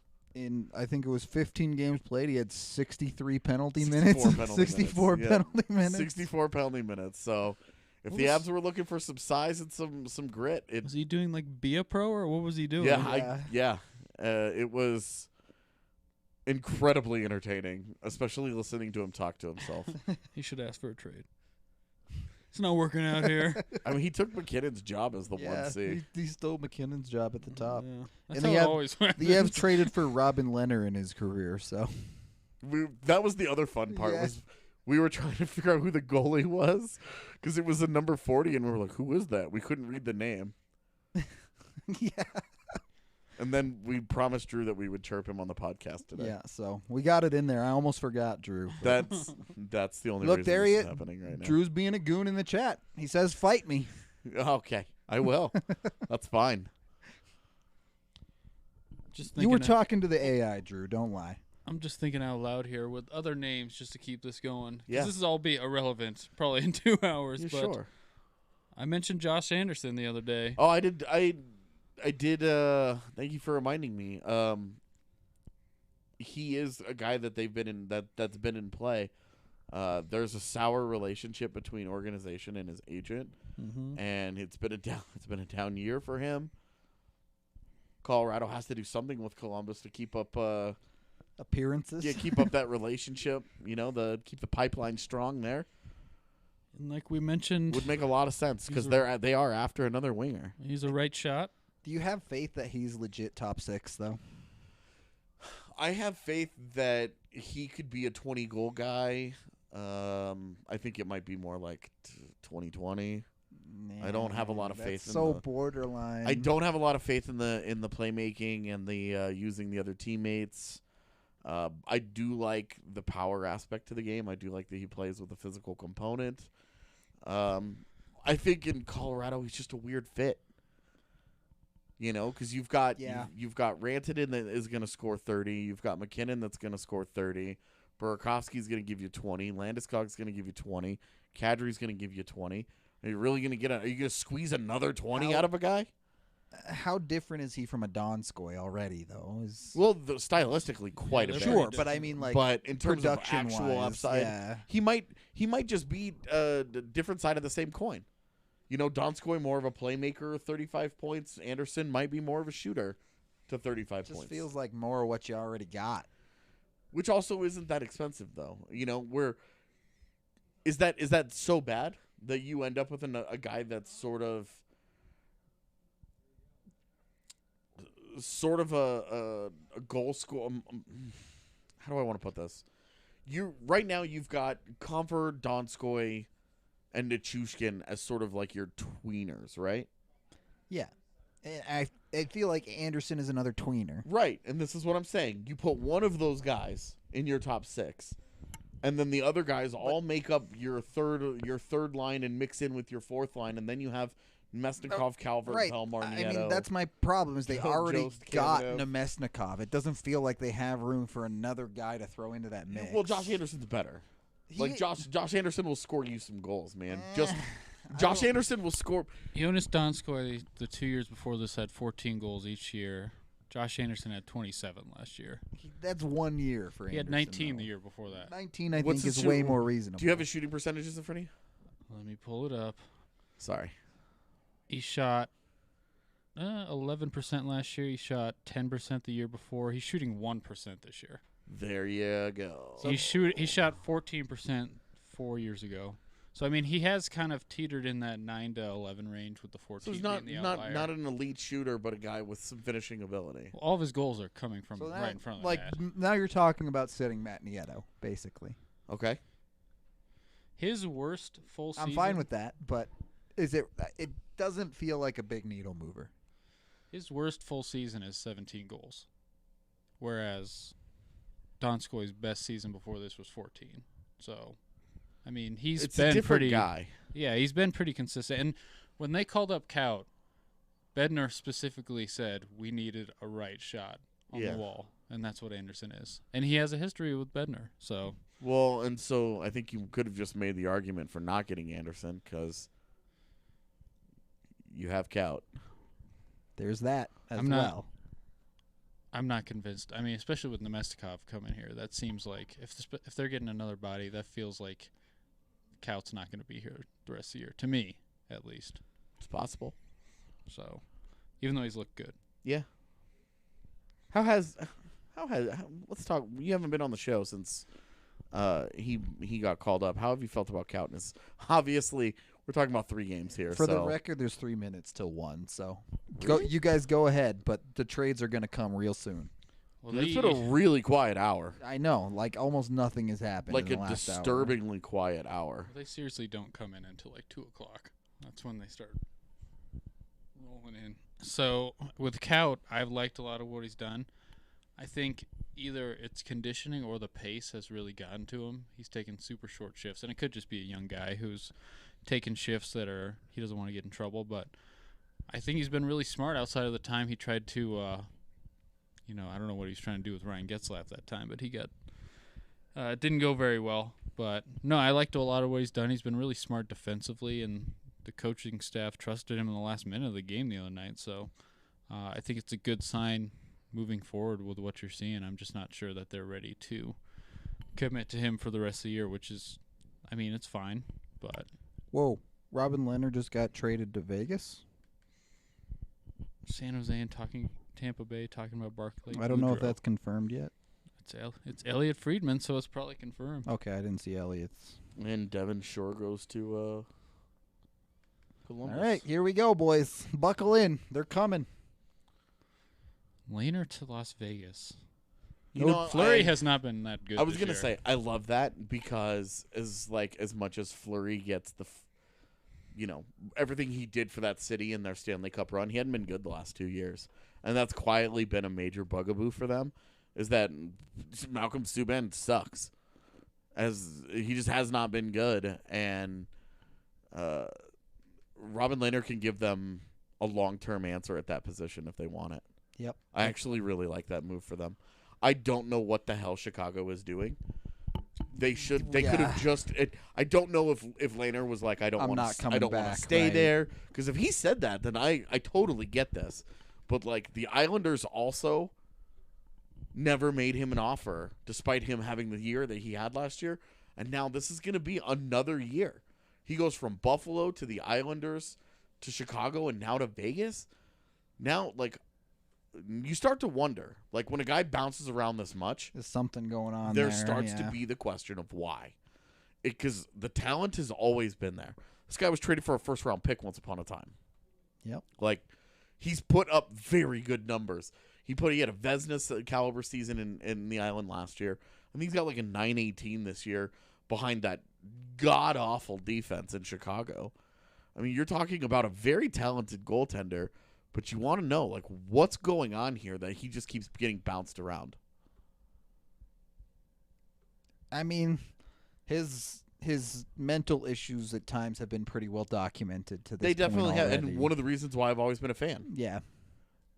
I think it was 15 games played. He had 63 penalty minutes. 64 penalty minutes. 64 penalty minutes. So if the Avs were looking for some size and some grit, was he doing like Be a Pro or what was he doing? Yeah, it was incredibly entertaining, especially listening to him talk to himself. He should ask for a trade. It's not working out here. I mean, he took McKinnon's job as the 1C. He stole McKinnon's job at the top. Yeah. And That's how it always happens. the Avs traded for Robin Leonard in his career, so that was the other fun part. Was we were trying to figure out who the goalie was because it was a number 40, and we were like, "Who is that?" We couldn't read the name. Yeah. And then we promised Drew that we would chirp him on the podcast today. Yeah, so we got it in there. I almost forgot, Drew. That's the only Look, reason there this is happening right now. Drew's being a goon in the chat. He says, "Fight me." Okay, I will. That's fine. Just You were thinking talking to the AI, Drew. Don't lie. I'm just thinking out loud here with other names just to keep this going. 'Cause Yeah. this is all be irrelevant probably in 2 hours. Yeah, but sure. I mentioned Josh Anderson the other day. Oh, I did. I did. Thank you for reminding me. He is a guy that they've been in that's been in play. There's a sour relationship between organization and his agent, and it's been a down year for him. Colorado has to do something with Columbus to keep up Appearances. Yeah, keep up that relationship. Keep the pipeline strong there. And like we mentioned, Would make a lot of sense because they are after another winger. he's a right shot. Do you have faith that he's legit top 6, though? I have faith that he could be a 20-goal guy. I think it might be more like 2020. I don't have a lot of faith in so borderline. I don't have a lot of faith in the playmaking and the using the other teammates. I do like the power aspect to the game. I do like that he plays with a physical component. I think in Colorado he's just a weird fit. Because you've got Rantanen that is going to score 30. You've got McKinnon that's going to score 30. Burakovsky's going to give you 20. Landeskog's going to give you 20. Kadri's going to give you 20. Are you really going to are you going to squeeze another 20 out of a guy? How different is he from a Donskoy already, though? Stylistically quite a bit. Sure, but I mean, but in terms of actual upside, he might just be a different side of the same coin. Donskoy more of a playmaker, 35 points. Anderson might be more of a shooter to 35 points. Just feels like more of what you already got. Which also isn't that expensive, though. Is that so bad that you end up with a guy that's sort of a goal score? How do I want to put this? Right now you've got Comfort, Donskoy, and Nichushkin as sort of like your tweeners, right? Yeah. I feel like Anderson is another tweener. Right, and this is what I'm saying. You put one of those guys in your top 6, and then the other guys all make up your third line and mix in with your fourth line, and then you have Nemesnikov, Calvert, Helmar, Nieto. I mean, that's my problem is they already got Nemesnikov. It doesn't feel like they have room for another guy to throw into that mix. Well, Josh Anderson's better. Josh Anderson will score you some goals, man. Josh Anderson will score. Jonas Donskoy, the 2 years before this, had 14 goals each year. Josh Anderson had 27 last year. That's 1 year for Anderson. He had 19 the year before that. 19, I think, is way more reasonable. Do you have his shooting percentages in front of you? Let me pull it up. Sorry. He shot 11% last year. He shot 10% the year before. He's shooting 1% this year. There you go. So he shot 14% 4 years ago. So I mean, he has kind of teetered in that 9 to 11 range with the 14. So he's not an elite shooter, but a guy with some finishing ability. Well, all of his goals are coming from right in front of the net. Now you're talking about sitting Matt Nieto, basically. Okay. His worst full season. I'm fine with that, but it doesn't feel like a big needle mover. His worst full season is 17 goals, whereas Donskoy's best season before this was 14. So, I mean, he's been a different guy. Yeah, he's been pretty consistent. And when they called up Kaut, Bednar specifically said we needed a right shot on the wall. and that's what Anderson is. And he has a history with Bednar, so. Well, and so I think you could have just made the argument for not getting Anderson because you have Kaut. There's that as I'm not, well. I'm not convinced. I mean, especially with Nemestikov coming here, that seems like if they're getting another body, that feels like Kaut's not going to be here the rest of the year, to me, at least. It's possible. So, even though he's looked good. Yeah. Let's talk. You haven't been on the show since he got called up. How have you felt about Kaut? Obviously, we're talking about 3 games here. For the record, there's 3 minutes till 1, so you guys go ahead, but the trades are going to come real soon. Well, it's been a really quiet hour. I know, like almost nothing has happened. Like in the a last disturbingly quiet hour. They seriously don't come in until like 2 o'clock. That's when they start rolling in. So with Kaut, I've liked a lot of what he's done. I think either it's conditioning or the pace has really gotten to him. He's taken super short shifts, and it could just be a young guy who's taking shifts that he doesn't want to get in trouble. But I think he's been really smart outside of the time he tried to, I don't know what he's trying to do with Ryan Getzlaf that time, but he got it didn't go very well. But no, I liked a lot of what he's done. He's been really smart defensively, and the coaching staff trusted him in the last minute of the game the other night. So I think it's a good sign moving forward with what you're seeing. I'm just not sure that they're ready to commit to him for the rest of the year, which is, I mean, it's fine, but. Whoa, Robin Leonard just got traded to Vegas? San Jose and Tampa Bay talking about Barclay. I don't know if that's confirmed yet. It's Elliot Friedman, so it's probably confirmed. Okay, I didn't see Elliot's. And Devin Shore goes to Columbus. All right, here we go, boys. Buckle in. They're coming. Lehner to Las Vegas. Fleury has not been that good. I was gonna say I love that because as much as Fleury gets everything he did for that city in their Stanley Cup run, he hadn't been good the last 2 years, and that's quietly been a major bugaboo for them. Is that Malcolm Subban sucks, as he just has not been good, and Robin Lehner can give them a long-term answer at that position if they want it. Yep. I actually really like that move for them. I don't know what the hell Chicago is doing. They could have just. I don't know if Lehner was like, I don't want to stay there, because if he said that, then I totally get this. But like the Islanders also never made him an offer, despite him having the year that he had last year, and now this is going to be another year. He goes from Buffalo to the Islanders to Chicago and now to Vegas. Now, like, you start to wonder, like, when a guy bounces around this much, there's something going on there starts to be the question of why. Because the talent has always been there. This guy was traded for a first-round pick once upon a time. Yep. Like, he's put up very good numbers. He had a Vezina caliber season in the Island last year. I think he's got like a 918 this year behind that god-awful defense in Chicago. I mean, you're talking about a very talented goaltender, but you want to know, like, what's going on here that he just keeps getting bounced around? I mean, his mental issues at times have been pretty well documented to this They definitely point have, already. and one of the reasons why I've always been a fan. Yeah.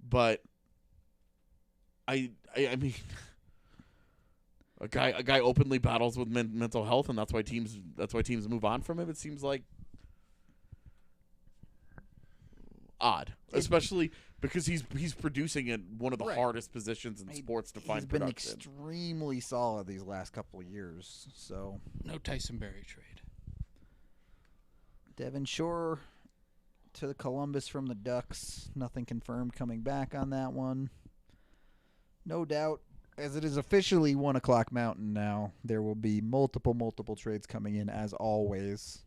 But I mean, a guy openly battles with mental health, and that's why teams move on from him. It seems like odd, especially because he's producing at one of the hardest positions in sports to find production. He's been extremely solid these last couple of years. So no Tyson Barrie trade. Devin Shore to the Columbus from the Ducks. Nothing confirmed coming back on that one. No doubt, as it is officially 1 o'clock Mountain now, there will be multiple trades coming in as always.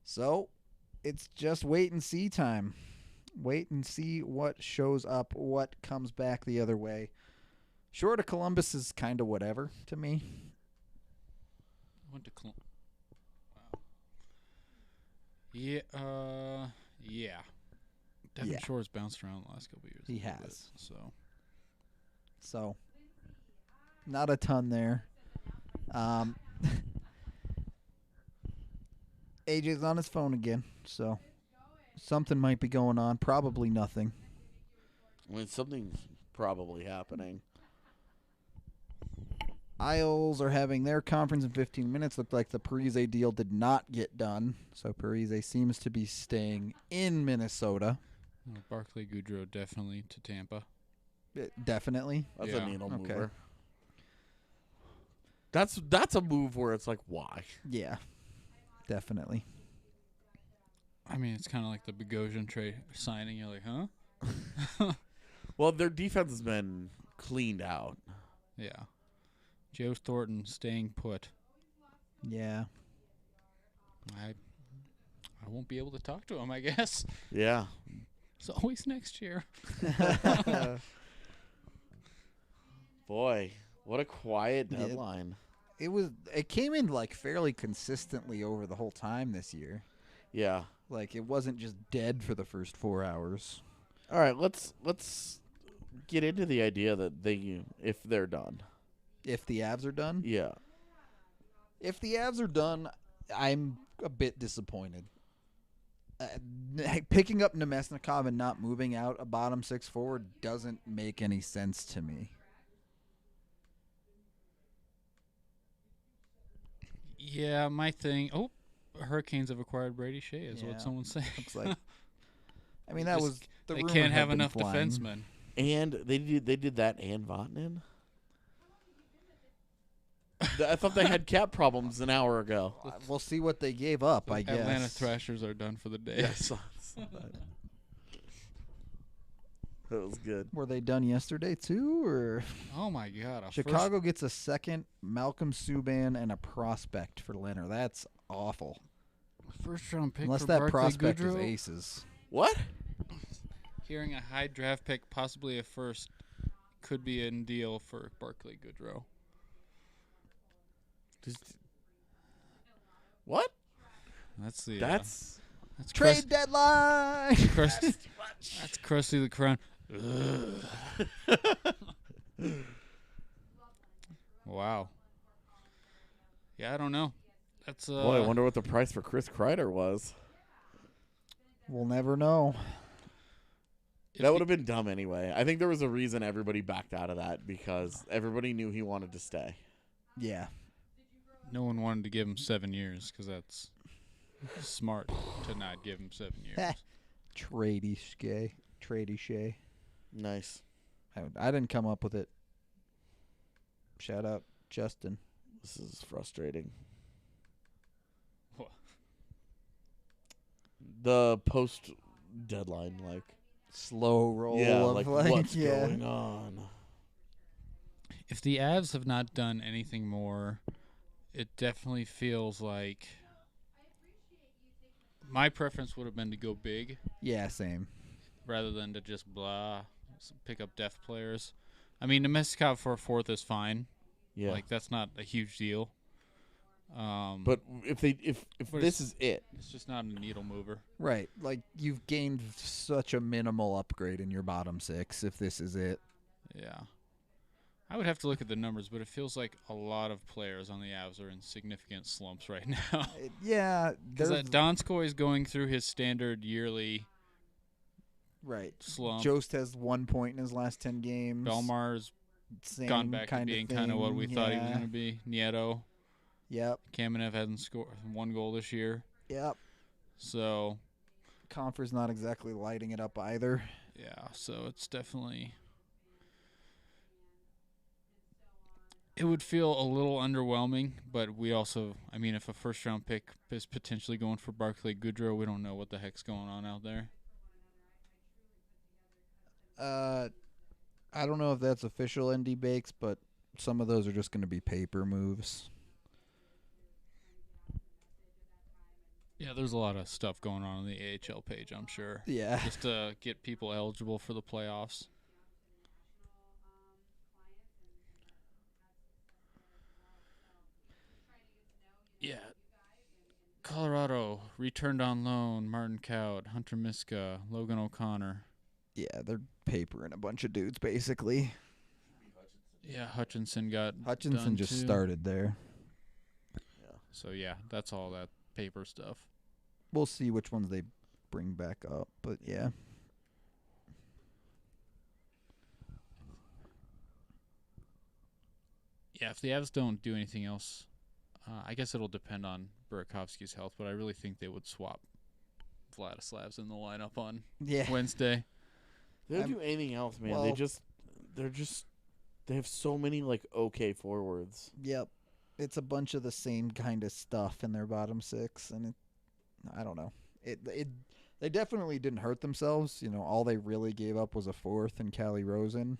So it's just wait and see time. Wait and see what shows up, what comes back the other way. Shore to Columbus is kind of whatever to me. Went to Columbus. Wow. Yeah. Devin Shore's bounced around the last couple of years. He has. So, not a ton there. AJ's on his phone again, so something might be going on. Probably nothing. I mean, something's probably happening. Isles are having their conference in 15 minutes. Looked like the Parise deal did not get done, so Parise seems to be staying in Minnesota. Barclay Goodrow definitely to Tampa. Definitely. That's Yeah. a needle Okay. mover. That's a move where it's like, why? Yeah, definitely. I mean, it's kind of like the Bogosian trade signing. You're like, huh? Well, their defense has been cleaned out. Yeah. Joe Thornton staying put. Yeah. I won't be able to talk to him, I guess. Yeah. It's always next year. Boy, what a quiet Yeah. deadline. It came in like fairly consistently over the whole time this year. Yeah. Like it wasn't just dead for the first 4 hours. All right, let's get into the idea that if they're done. If the Avs are done, Yeah. if the Avs are done, I'm a bit disappointed. Picking up Nemesnikov and not moving out a bottom six forward doesn't make any sense to me. Yeah, my thing. Oh, Hurricanes have acquired Brady Shea, is Yeah. what someone's saying. Looks like. I mean, that Just- was the They rumor can't had have been enough flying. defensemen. And they did that and Vatanen. I thought they had cap problems an hour ago. We'll see what they gave up. I guess. Atlanta Thrashers are done for the day. Yes. That was good. Were they done yesterday too, or Oh my God! Chicago gets a second, Malcolm Subban, and a prospect for Leonard? That's awful. first round pick Unless for that Barclay prospect Goodrow. is aces. What? Hearing a high draft pick, possibly a first, could be a deal for Barclay Goodrow. What? That's the That's that's Trade deadline. Krusty, that's Krusty the Crown. Wow. Yeah, I don't know. That's boy. I wonder what the price for Chris Kreider was. We'll never know. That would have been dumb anyway. I think there was a reason everybody backed out of that because everybody knew he wanted to stay. Yeah. No one wanted to give him 7 years because that's smart to not give him 7 years. Tradey Shea. Nice. I didn't come up with it. Shout out Justin. This is frustrating. What? The post deadline, like Slow roll yeah, of like like what's yeah. going on? If the Avs have not done anything more, it definitely feels like my preference would have been to go big Yeah, same. rather than to just pick up depth players. I mean, Nemestikov for a fourth is fine. Yeah, Like that's not a huge deal. but if But this is it, it's just not a needle mover. Right. Like you've gained such a minimal upgrade in your bottom six if this is it. Yeah. I would have to look at the numbers, but it feels like a lot of players on the Avs are in significant slumps right now. Yeah, Because there's Donskoy is going through his standard yearly right. slump. Jost has 1 point in his last 10 games. Belmar's Same gone back to kind being of kind of what we thing, thought he was yeah. going to be. Nieto, Yep. Kamenev hasn't scored 1 goal this year. Yep. So, Confer's not exactly lighting it up either. yeah, so it's definitely... It would feel a little underwhelming, but we also, I mean, if a first-round pick is potentially going for Barclay Goodrow, we don't know what the heck's going on out there. I don't know if that's official ND Bakes, but some of those are just going to be paper moves. Yeah, there's a lot of stuff going on the AHL page, I'm sure. Yeah. Just to get people eligible for the playoffs. Yeah. Colorado returned on loan Martin Cowd, Hunter Miska, Logan O'Connor. Yeah, they're papering a bunch of dudes, basically. Yeah, Hutchinson got Hutchinson done just too. started there. So, yeah, that's all that paper stuff. We'll see which ones they bring back up, but yeah. Yeah, if the Avs don't do anything else, I guess it'll depend on Burakovsky's health, but I really think they would swap Vladislav's in the lineup on Wednesday. They don't do anything else, man. Well, they have so many like okay forwards. Yep. It's a bunch of the same kind of stuff in their bottom six, and I don't know. They definitely didn't hurt themselves. All they really gave up was a fourth and Calle Rosen.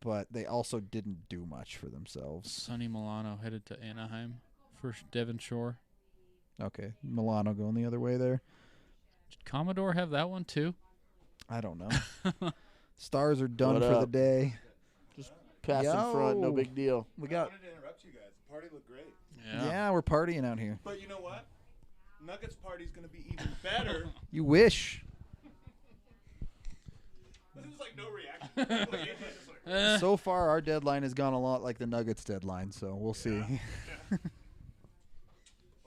But they also didn't do much for themselves. Sonny Milano headed to Anaheim for Devon Shore. Okay, Milano going the other way there. Did Commodore have that one too? I don't know. Stars are done What for up? the day. Just pass in front, no big deal. We I got. wanted to interrupt you guys. The party looked great. Yeah, we're partying out here. But you know what? Nuggets party's going to be even better. You wish. This is like no reaction. Like, AJ just like, So far, our deadline has gone a lot like the Nuggets deadline, so we'll see. we'll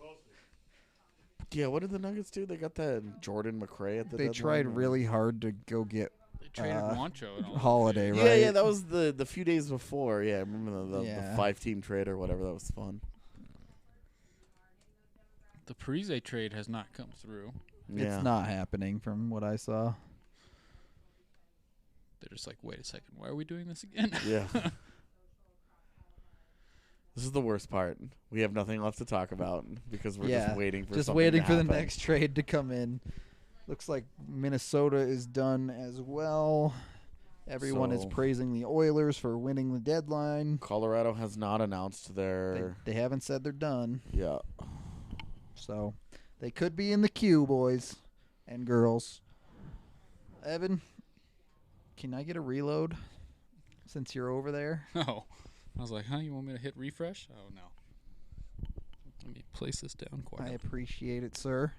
see. Yeah, what did the Nuggets do? They got that Jordan McRae at the They deadline, tried or- really hard to go get They traded Wancho and all. Holiday, right? Yeah, that was the few days before. Yeah, I remember the Yeah. 5-team trade or whatever. That was fun. The Parise trade has not come through. Yeah. It's not happening from what I saw. They're just like, wait a second, why are we doing this again? Yeah. This is the worst part. We have nothing left to talk about because we're just waiting for just something waiting to for the happen. next trade to come in. Looks like Minnesota is done as well. Everyone is So- praising the Oilers for winning the deadline. Colorado has not announced their. They haven't said they're done, Yeah. so they could be in the queue, boys and girls. Evan, can I get a reload since you're over there? Oh. I was like, huh, you want me to hit refresh? Oh, no. Let me place this down I quietly. appreciate it, sir.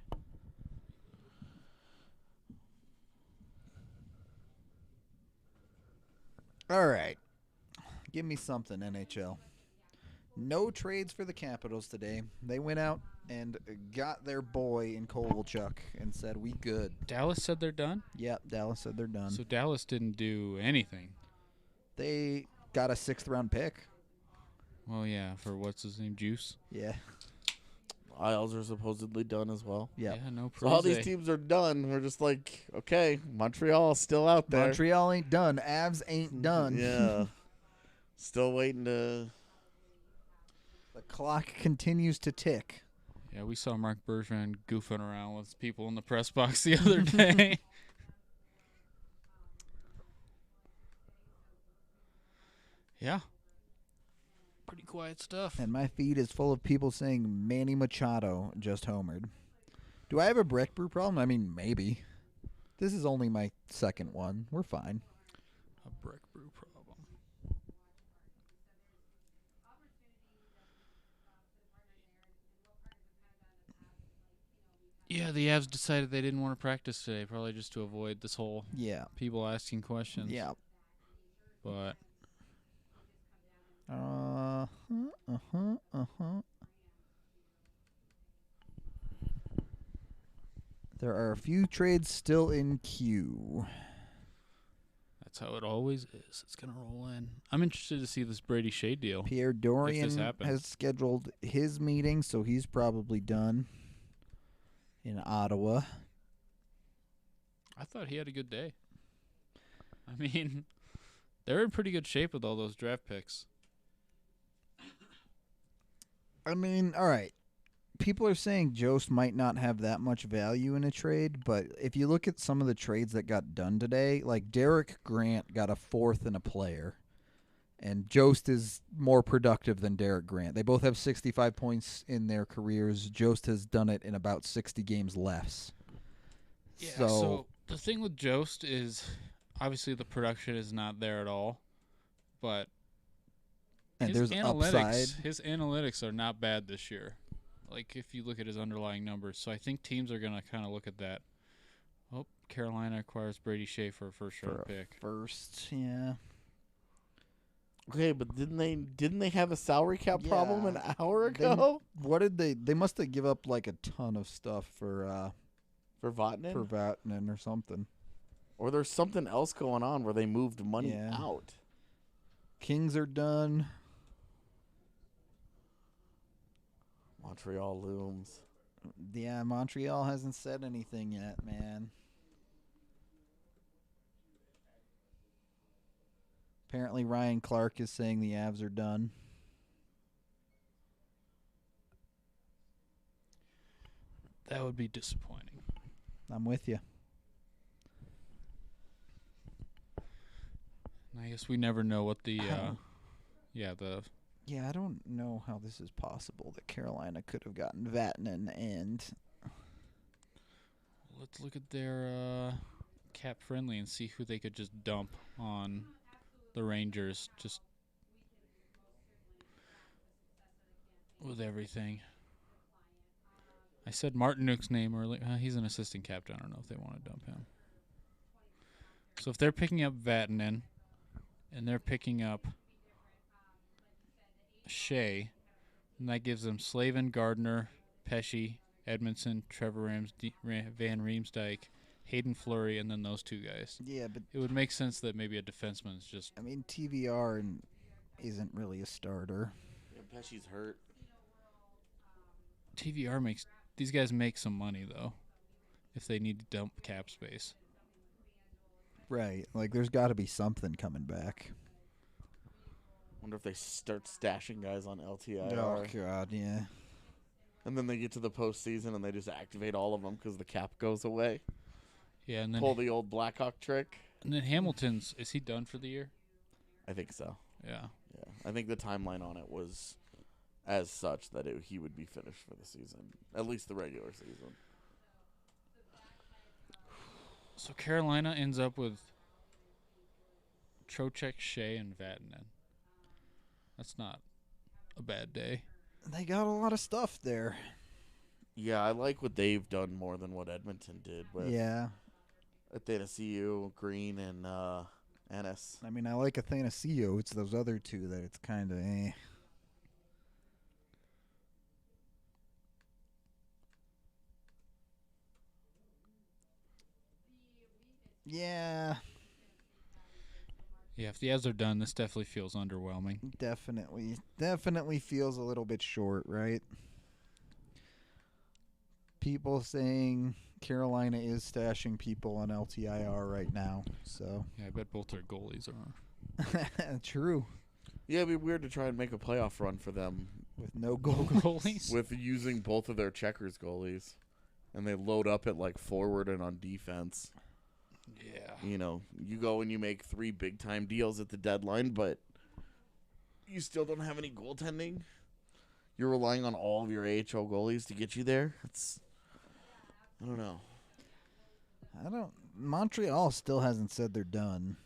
All right. Give me something, NHL. No trades for the Capitals today. They went out and got their boy in Kovalchuk and said, we good. Dallas said they're done? Yep, Dallas said they're done. So Dallas didn't do anything. They got a 6th-round pick. Well, yeah, for what's his name, Juice? Yeah. Isles are supposedly done as well. Yep. Yeah, no So all these Parise. teams are done. We're just like, okay, Montreal's still out there. Montreal ain't done. Avs ain't done. Yeah. Still waiting to. The clock continues to tick. Yeah, we saw Mark Bergevin goofing around with people in the press box the other day. Yeah. Pretty quiet stuff. And my feed is full of people saying Manny Machado just homered. Do I have a Breck Brew problem? I mean, maybe. This is only my second one. We're fine. A brick brew problem. Yeah, the Avs decided they didn't want to practice today, probably just to avoid this whole Yeah. people asking questions. Yeah. But There are a few trades still in queue. that's how it always is. It's going to roll in. I'm interested to see this Brady Shea deal. Pierre Dorian happens. has scheduled his meeting, so he's probably done in Ottawa. I thought he had a good day. I mean, they're in pretty good shape with all those draft picks. I mean, all right. People are saying Jost might not have that much value in a trade, but if you look at some of the trades that got done today, like Derek Grant got a 4th and a player, and Jost is more productive than Derek Grant. They both have 65 points in their careers. Jost has done it in about 60 games less. Yeah, So, so the thing with Jost is obviously the production is not there at all, but and his there's analytics, upside. his analytics are not bad this year. Like if you look at his underlying numbers, so I think teams are gonna kind of look at that. Oh, Carolina acquires Brady Shea for a first-round pick. First, yeah. Okay, but didn't they have a salary cap problem Yeah. an hour ago What did they must have give up like a ton of stuff for Vatanen? Vatanen or something. Or there's something else going on where they moved money Yeah. out. Kings are done. Montreal looms. Yeah, Montreal hasn't said anything yet, man. Apparently Ryan Clark is saying the Avs are done. That would be disappointing. I'm with you. I guess we never know what the Yeah, I don't know how this is possible that Carolina could have gotten Vatanen and let's look at their cap friendly and see who they could just dump on the Rangers just with everything. I said Martinuk's name earlier. He's an assistant captain. I don't know if they want to dump him. So if they're picking up Vatanen and they're picking up Shea, and that gives them Slavin, Gardner, Pesce, Edmondson, Trevor Van Riemsdyk, Hayden Fleury, and then those two guys. yeah, but It would make sense that maybe a defenseman is just... I mean TVR isn't really a starter. Yeah, Pesce's hurt. TVR makes... These guys make some money, though, if they need to dump cap space. Right. Like there's got to be something coming back. Wonder if they start stashing guys on LTIR. Oh god, yeah. And then they get to the postseason and they just activate all of them because the cap goes away. Yeah, and then Pull the old Blackhawk trick. And then Hamilton's, is he done for the year? I think so. Yeah. Yeah, I think the timeline on it was as such that he would be finished for the season, at least the regular season. So Carolina ends up with Trocheck, Shea, and Vatanen. That's not a bad day. They got a lot of stuff there. Yeah, I like what they've done more than what Edmonton did with Yeah. Athanasiou, Green, and Ennis. I mean, I like Athanasiou. It's those other two that it's kind of eh. Yeah, Yeah, if the Avs are done, this definitely feels underwhelming. definitely feels a little bit short, right? People saying Carolina is stashing people on LTIR right now, so Yeah, I bet both their goalies are. true. Yeah, it'd be weird to try and make a playoff run for them With no goal Goalies? with using both of their checkers goalies. And they load up at like forward and on defense. Yeah. You know, you go and you make 3 big-time deals at the deadline, but you still don't have any goaltending. You're relying on all of your AHL goalies to get you there. I don't know. Montreal still hasn't said they're done.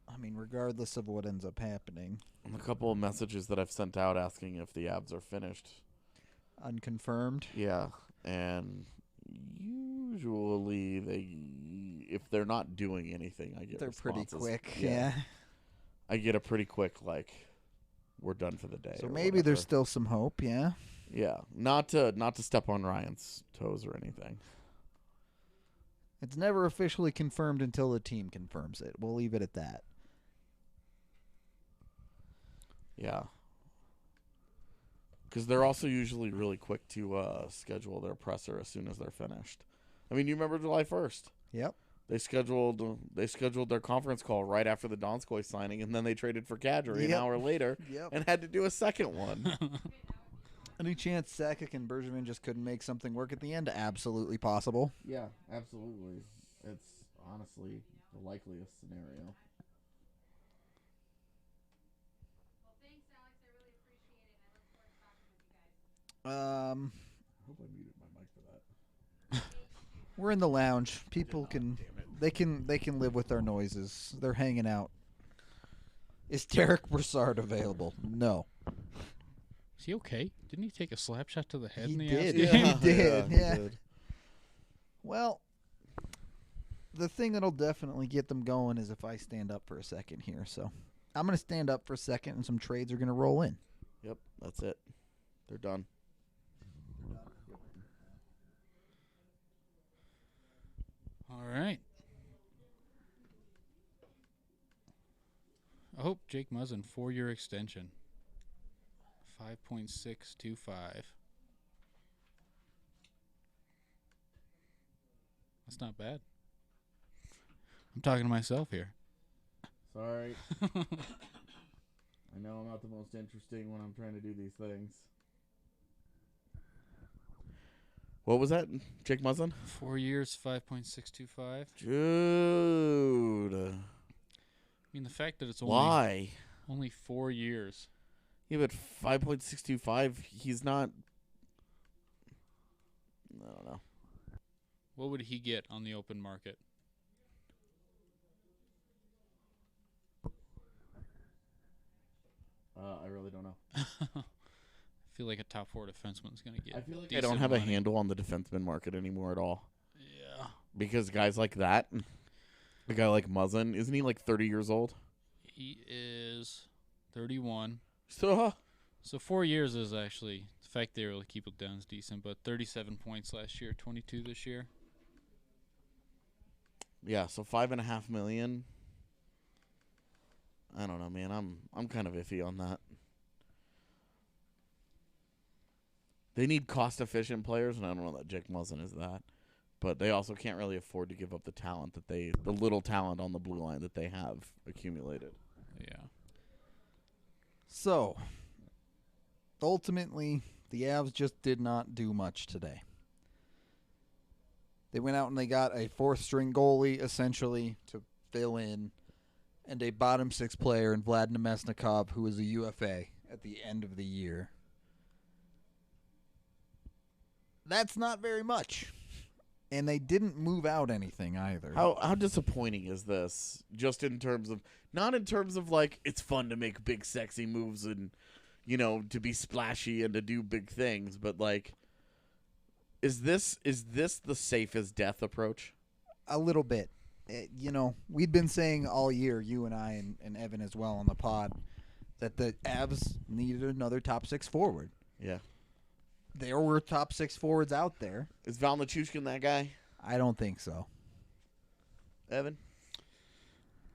I mean, regardless of what ends up happening. And a couple of messages that I've sent out asking if the Avs are finished. Unconfirmed. Yeah, and usually if they're not doing anything, I get They're pretty responses. quick. Yeah. I get a pretty quick we're done for the day. So or maybe whatever. there's still some hope, yeah. Yeah, not to step on Ryan's toes or anything. It's never officially confirmed until the team confirms it. We'll leave it at that. Yeah. Because they're also usually really quick to schedule their presser as soon as they're finished. I mean, you remember July 1st? Yep. They scheduled their conference call right after the Donskoy signing, and then they traded for Kadri an hour later Yep. and had to do a second one. Any chance Sakic and Bergevin just couldn't make something work at the end? Absolutely possible. Yeah, absolutely. It's honestly the likeliest scenario. I hope I muted my mic for that. We're in the lounge. People can live with our noises. They're hanging out. Is Derek Brassard available? No. Is he okay? Didn't he take a slap shot to the head He in the did. Avs game? He did. he Yeah. did. Well, the thing that'll definitely get them going is if I stand up for a second here. So I'm going to stand up for a second, and some trades are going to roll in. Yep, that's it. They're done. All right. Oh, Jake Muzzin, 4-year extension. 5.625. That's not bad. I'm talking to myself here. Sorry. I know I'm not the most interesting when I'm trying to do these things. What was that, Jake Muzzin? 4 years, 5.625. Dude. I mean, the fact that it's only 4 years. Yeah, but 5.625, he's not... I don't know. What would he get on the open market? I really don't know. I feel like a top 4 defenseman's going to get I feel like I decent don't have a money. handle on the defenseman market anymore at all. Yeah. Because guys like that, a guy like Muzzin, isn't he like 30 years old? He is 31. So 4 years is actually, the fact they were able to keep it down is decent, but 37 points last year, 22 this year. yeah, so $5.5 million. I don't know, man. I'm kind of iffy on that. They need cost-efficient players, and I don't know that Jake Muzzin is that. But they also can't really afford to give up the talent the little talent on the blue line that they have accumulated. Yeah. So, ultimately, the Avs just did not do much today. They went out and they got a 4th-string goalie, essentially, to fill in, and a bottom 6 player in Vlad Nemesnikov, who is a UFA at the end of the year. That's not very much. And they didn't move out anything either. How disappointing is this? Just in terms of, not in terms of like, it's fun to make big sexy moves and, you know, to be splashy and to do big things, but like, is this the safe as death approach? A little bit. You know, we've been saying all year, you and I and Evan as well on the pod, that the Avs needed another top 6 forward. Yeah. There were top 6 forwards out there. Is Val Nichushkin that guy? I don't think so. Evan?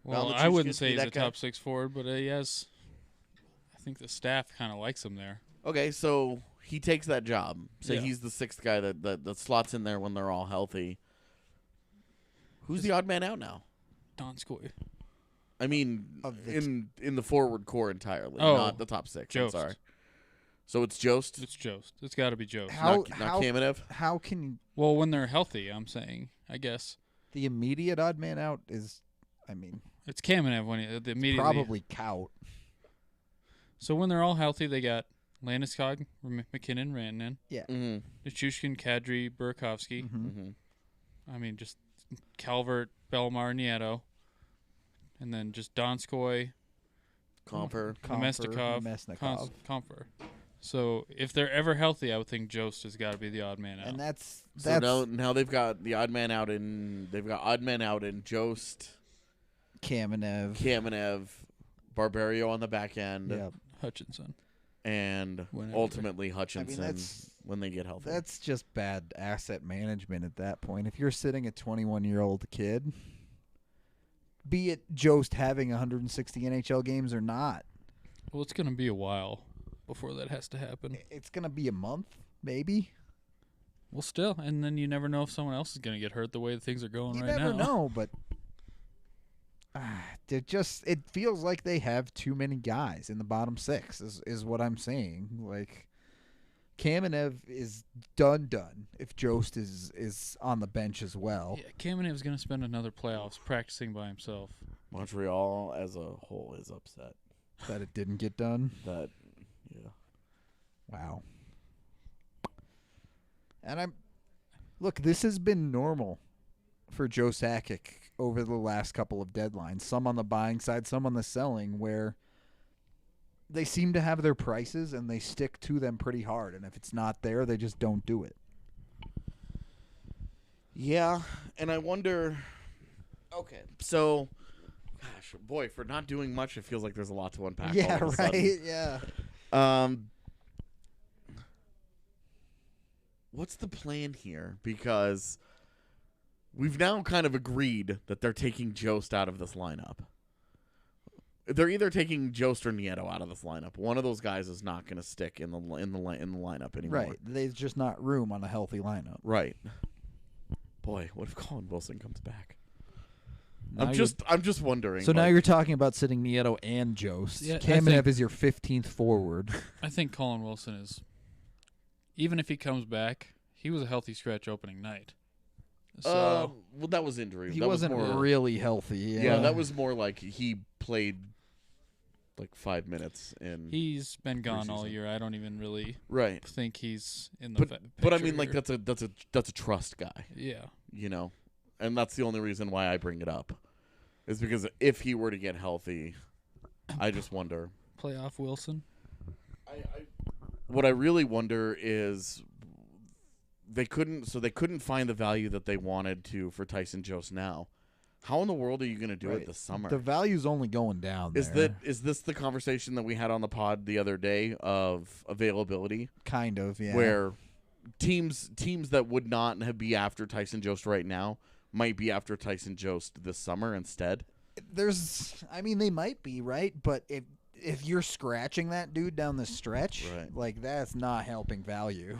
Well, Val I Nichushkin, wouldn't say be he's that a guy? top 6 forward, but he has. I think the staff kind of likes him there. Okay, so he takes that job. So Yeah. he's the 6th guy that slots in there when they're all healthy. Who's the odd man out now? Donskoy. I mean, Of the in the forward core entirely, Oh, not the top 6. Jost. I'm sorry. So it's Jost, It's Jost. It's got to be Jost. How not Kamenev? how can Well, when they're healthy, I'm saying, I guess. the immediate odd man out is, I mean, It's Kamenev when the immediately. probably Kaut. So when they're all healthy, they got Landeskog, McKinnon, Rantanen, Yeah. Mm-hmm. Nichushkin, Kadri, Burakovsky. Mhm. Mm-hmm. I mean, just Calvert, Belmar, Nieto. And then just Donskoy, Comfer. Nemesnikov. Comfer. So if they're ever healthy, I would think Jost has got to be the odd man out. And that's So now they've got the odd man out in Jost, Kamenev, Barbario on the back end, Yeah. Hutchinson. and Whenever. ultimately Hutchinson that's when they get healthy. That's just bad asset management at that point. If you're sitting a 21-year-old kid, be it Jost having 160 NHL games or not, Well, it's going to be a while before that has to happen. it's going to be a month, maybe. Well, still, and then you never know if someone else is going to get hurt the way things are going You right never now. know, but it feels like they have too many guys in the bottom 6 is what I'm saying. Like, Kamenev is done if Jost is on the bench as well. Yeah, Kamenev's going to spend another playoffs practicing by himself. Montreal as a whole is upset That it didn't get done. that yeah. Wow. And look, this has been normal for Joe Sakic over the last couple of deadlines. Some on the buying side, some on the selling, where they seem to have their prices and they stick to them pretty hard. And if it's not there, they just don't do it. Yeah, and I wonder. Okay, so, gosh, boy, for not doing much, it feels like there's a lot to unpack. Yeah, all of a right. sudden. Yeah. What's the plan here? Because we've now kind of agreed that they're taking Jost out of this lineup. they're either taking Jost or Nieto out of this lineup. One of those guys is not going to stick in the lineup anymore. Right. There's just not room on a healthy lineup. Right. Boy, what if Colin Wilson comes back? Now I'm just wondering. So now you're talking about sitting Nieto and Jost. Yeah, Kamenev is your 15th forward. I think Colin Wilson is, even if he comes back, he was a healthy scratch opening night. So well, that was injury. He that wasn't was more, really healthy. Yeah, that was more like he played like 5 minutes in. He's been gone all preseason. year. I don't even really Right. think he's in the But I mean, picture like here. that's a trust guy, Yeah. you know, and that's the only reason why I bring it up, is because if he were to get healthy, I just wonder. Playoff Wilson. What I really wonder is they couldn't find the value that they wanted to for Tyson Jost now. How in the world are you going to do it this summer? The value's only going down there. Is this the conversation that we had on the pod the other day of availability? Kind of, yeah. Where teams that would not be after Tyson Jost right now might be after Tyson Jost this summer instead. They might be, right? But if you're scratching that dude down the stretch, Right. like that's not helping value.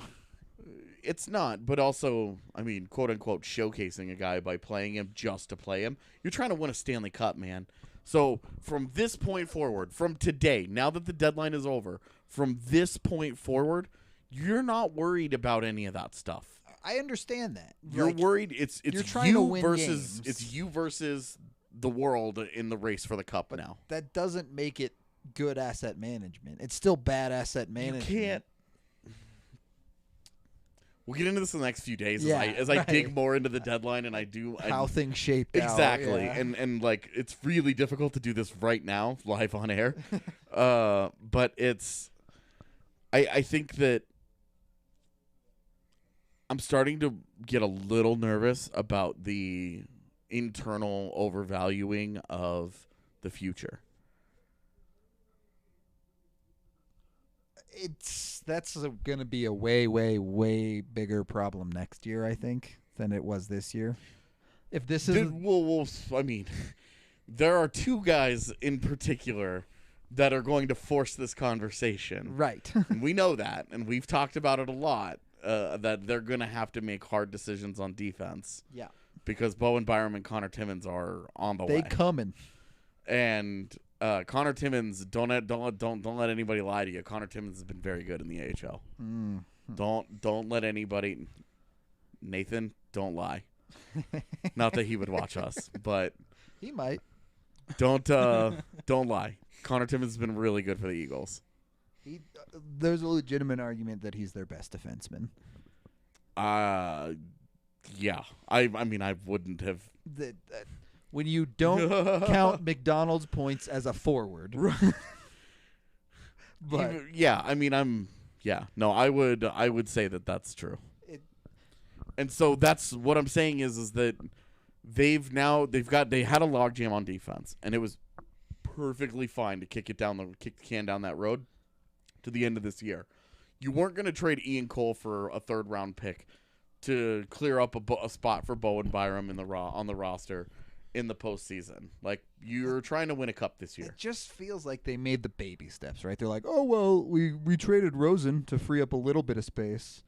It's not, but also, I mean, quote unquote, showcasing a guy by playing him just to play him. You're trying to win a Stanley Cup, man. So from this point forward, from today, now that the deadline is over, from this point forward, you're not worried about any of that stuff. I understand that. You're worried. It's you're trying to win versus games. it's you versus the world in the race for the cup now. That doesn't make it good asset management. It's still bad asset management. You can't. We'll get into this in the next few days as I right. dig more into the deadline and how things shaped out. exactly. Yeah. And like it's really difficult to do this right now live on air. But I think that I'm starting to get a little nervous about the internal overvaluing of the future. That's going to be a way, way, way bigger problem next year, I think, than it was this year. If this is, I mean, there are two guys in particular that are going to force this conversation. right, And we know that, and we've talked about it a lot. That they're going to have to make hard decisions on defense. yeah, Because Bowen Byram and Connor Timmins are on the way. they coming. And Connor Timmins, don't let anybody lie to you. Connor Timmins has been very good in the AHL. Don't let anybody. Nathan, don't lie. Not that he would watch us, but He might. don't lie. Connor Timmins has been really good for the Eagles. There's a legitimate argument that he's their best defenseman. Yeah. I mean, I wouldn't have. When you don't count McDonald's points as a forward. But Yeah, I mean, no, I would say that that's true. And so that's what I'm saying is that they had a logjam on defense, and it was perfectly fine to kick the can down that road to the end of this year. You weren't going to trade Ian Cole for a 3rd round pick to clear up a spot for Bowen Byram on the roster in the postseason. Like, you're trying to win a cup this year. it just feels like they made the baby steps, right? They're like, oh, well, we traded Rosen to free up a little bit of space.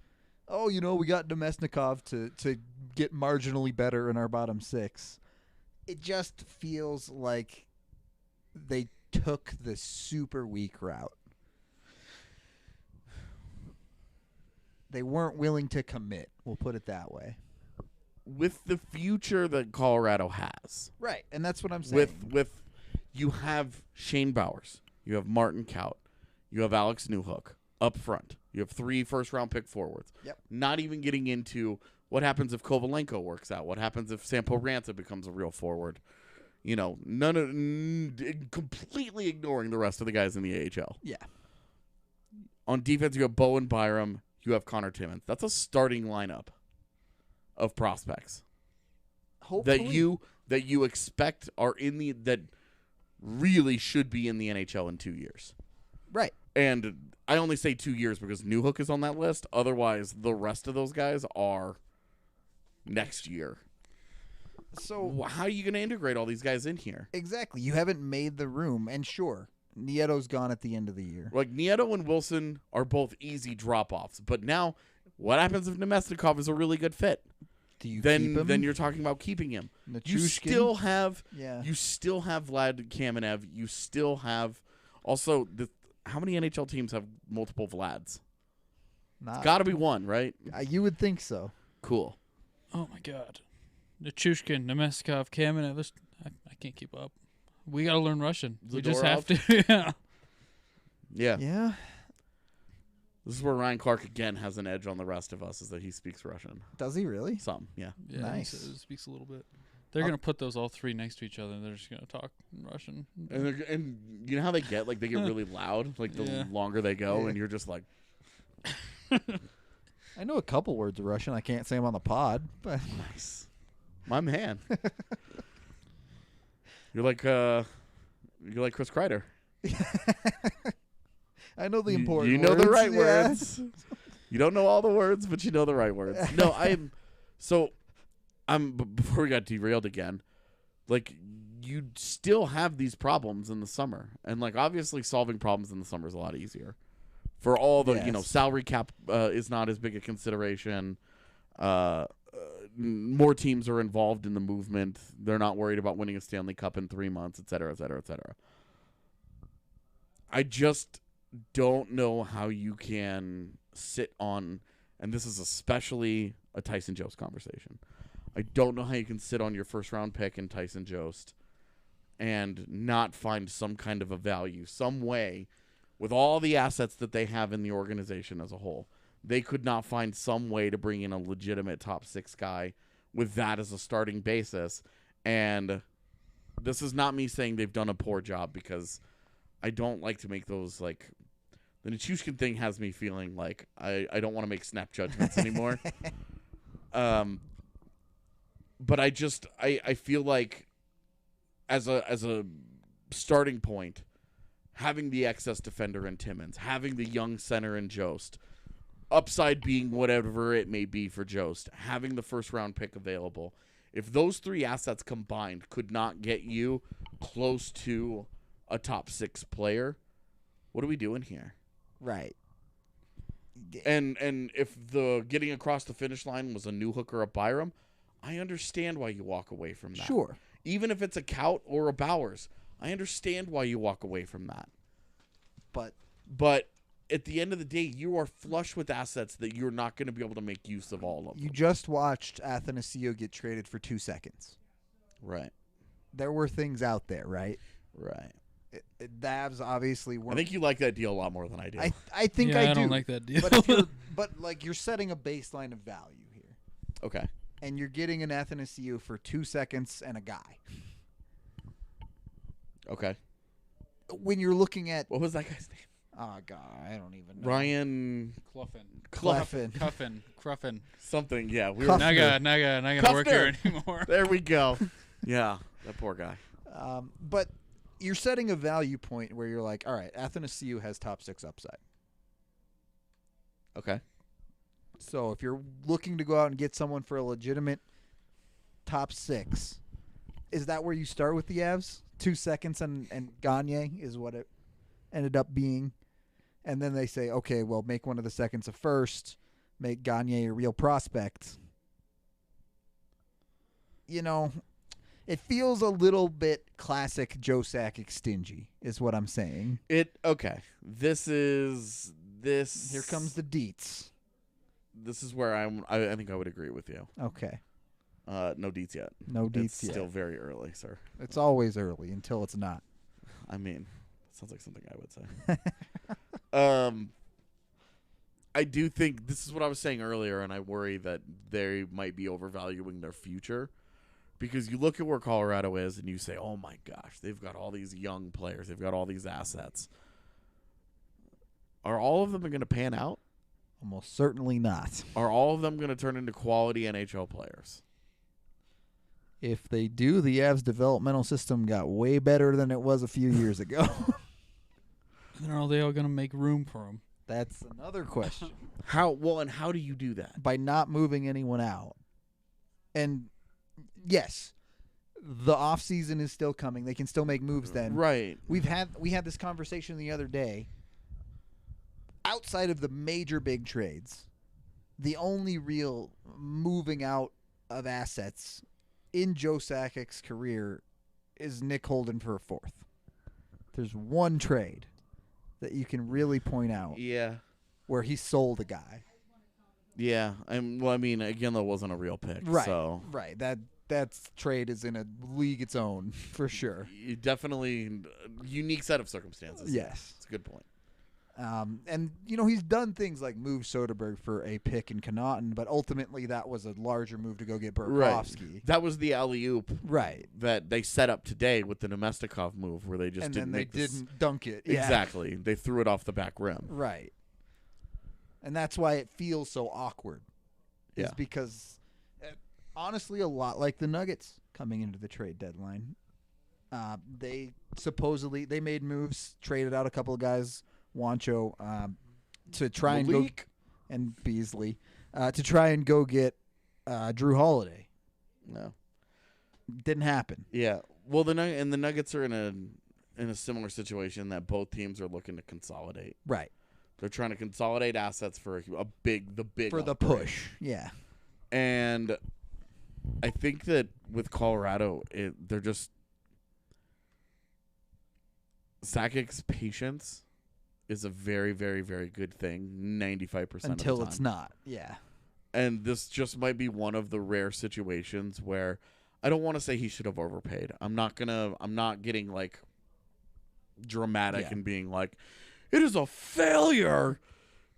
Oh, we got Nemesnikov to get marginally better in our bottom 6. It just feels like they took the super weak route. They weren't willing to commit. We'll put it that way. With the future that Colorado has. Right, and that's what I'm saying. With you have Shane Bowers, you have Martin Kaut, you have Alex Newhook up front. You have 3 first-round pick forwards. Yep. Not even getting into what happens if Kovalenko works out. What happens if Sampo Ranta becomes a real forward. Completely ignoring the rest of the guys in the AHL. Yeah. On defense, you have Bowen Byram. You have Connor Timmins. That's a starting lineup of prospects. Hopefully. That you expect are that really should be in the NHL in 2 years. Right. And I only say 2 years because Newhook is on that list. Otherwise, the rest of those guys are next year. So how are you going to integrate all these guys in here? Exactly. You haven't made the room. And sure, Nieto's gone at the end of the year. Like, Nieto and Wilson are both easy drop-offs. But now, what happens if Nemestikov is a really good fit? Do you keep him? Then you're talking about keeping him. You still have Vlad Kamenev. You still have also how many NHL teams have multiple Vlads? It's got to be one, right? You would think so. Cool. Oh my God, Nichushkin, Nemestikov, Kamenev. I can't keep up. We got to learn Russian. We just have to. Yeah. Yeah. This is where Ryan Clark again has an edge on the rest of us, is that he speaks Russian. Does he really? Some, yeah. Nice. He speaks a little bit. They're going to put those all three next to each other, and they're just going to talk in Russian. And you know how they get? Like, they get really loud, like, the longer they go, and you're just like... I know a couple words of Russian. I can't say them on the pod, but... Nice. My man. You're like Chris Kreider. I know the important You know words. the right words. You don't know all the words, but you know the right words. No, before we got derailed again, like, you still have these problems in the summer. And, like, obviously solving problems in the summer is a lot easier. For all the, salary cap is not as big a consideration. More teams are involved in the movement. They're not worried about winning a Stanley Cup in 3 months, et cetera, et cetera, et cetera. I just don't know how you can sit on, and this is especially a Tyson Jost conversation. I don't know how you can sit on your first round pick in Tyson Jost and not find some kind of a value, some way, with all the assets that they have in the organization as a whole. They could not find some way to bring in a legitimate top 6 guy with that as a starting basis. And this is not me saying they've done a poor job, because I don't like to make those, like, the Nichushkin thing has me feeling like I don't want to make snap judgments anymore. But I feel like as a starting point, having the excess defender in Timmins, having the young center in Jost, upside being whatever it may be for Jost, having the first round pick available, if those 3 assets combined could not get you close to a top 6 player, what are we doing here? Right. And if the getting across the finish line was a Newhook or a Byram, I understand why you walk away from that. Sure. Even if it's a Kaut or a Bowers, I understand why you walk away from that. But at the end of the day, you are flush with assets that you're not going to be able to make use of all of them. You just watched Athanasiou get traded for 2 seconds. Right. There were things out there, right? Right. The Avs obviously weren't. I think you like that deal a lot more than I do. I think I do. I don't like that deal. But you're setting a baseline of value here. Okay. And you're getting an Athanasiou for 2 seconds and a guy. Okay. When you're looking at... What was that guy's name? Oh, God, I don't even know. Ryan... Cruffin. Something, yeah. We were not gonna work here anymore. There we go. Yeah, that poor guy. But you're setting a value point where you're like, all right, Athanasiou has top 6 upside. Okay. So if you're looking to go out and get someone for a legitimate top 6, is that where you start with the Avs? 2 seconds and Gagne is what it ended up being. And then they say, okay, well, make one of the seconds a first, make Gagne a real prospect. You know, it feels a little bit classic Joe Sakic stingy, is what I'm saying. Okay. Here comes the deets. This is where I think I would agree with you. Okay. No deets yet. No deets it's yet. Still very early, sir. It's always early until it's not. I mean, sounds like something I would say. I do think this is what I was saying earlier, and I worry that they might be overvaluing their future, because you look at where Colorado is and you say, oh my gosh, they've got all these young players. They've got all these assets. Are all of them going to pan out? Almost certainly not. Are all of them going to turn into quality NHL players? If they do, the Avs developmental system got way better than it was a few years ago. And are they all going to make room for them? That's another question. How do you do that? By not moving anyone out. And yes, the offseason is still coming. They can still make moves then. Right. We had this conversation the other day. Outside of the major big trades, the only real moving out of assets in Joe Sakic's career is Nick Holden for a fourth. There's one trade that you can really point out. Yeah. Where he sold a guy. Yeah. Again, that wasn't a real pick. Right. So. Right. That trade is in a league its own for sure. Definitely unique set of circumstances. Yes. It's a good point. And, he's done things like move Soderberg for a pick in Connaughton, but ultimately that was a larger move to go get Burakovsky. Right. That was the alley-oop right. that they set up today with the Nemestikov move where they just didn't dunk it. Exactly. Yeah. They threw it off the back rim. Right. And that's why it feels so awkward. Yeah. Is because, honestly, a lot like the Nuggets coming into the trade deadline. They made moves, traded out a couple of guys, Wancho, to try Malik. and Beasley, to try and go get Drew Holiday. No. Didn't happen. Yeah. Well, the Nuggets are in a similar situation that both teams are looking to consolidate. Right. They're trying to consolidate assets for the big for upgrade. the push. Yeah. And I think that with Colorado, they're just Sakic's patience is a very, very, very good thing 95% of the time. Until it's not. Yeah. And this just might be one of the rare situations where I don't want to say he should have overpaid. I'm not getting like dramatic and being like, it is a failure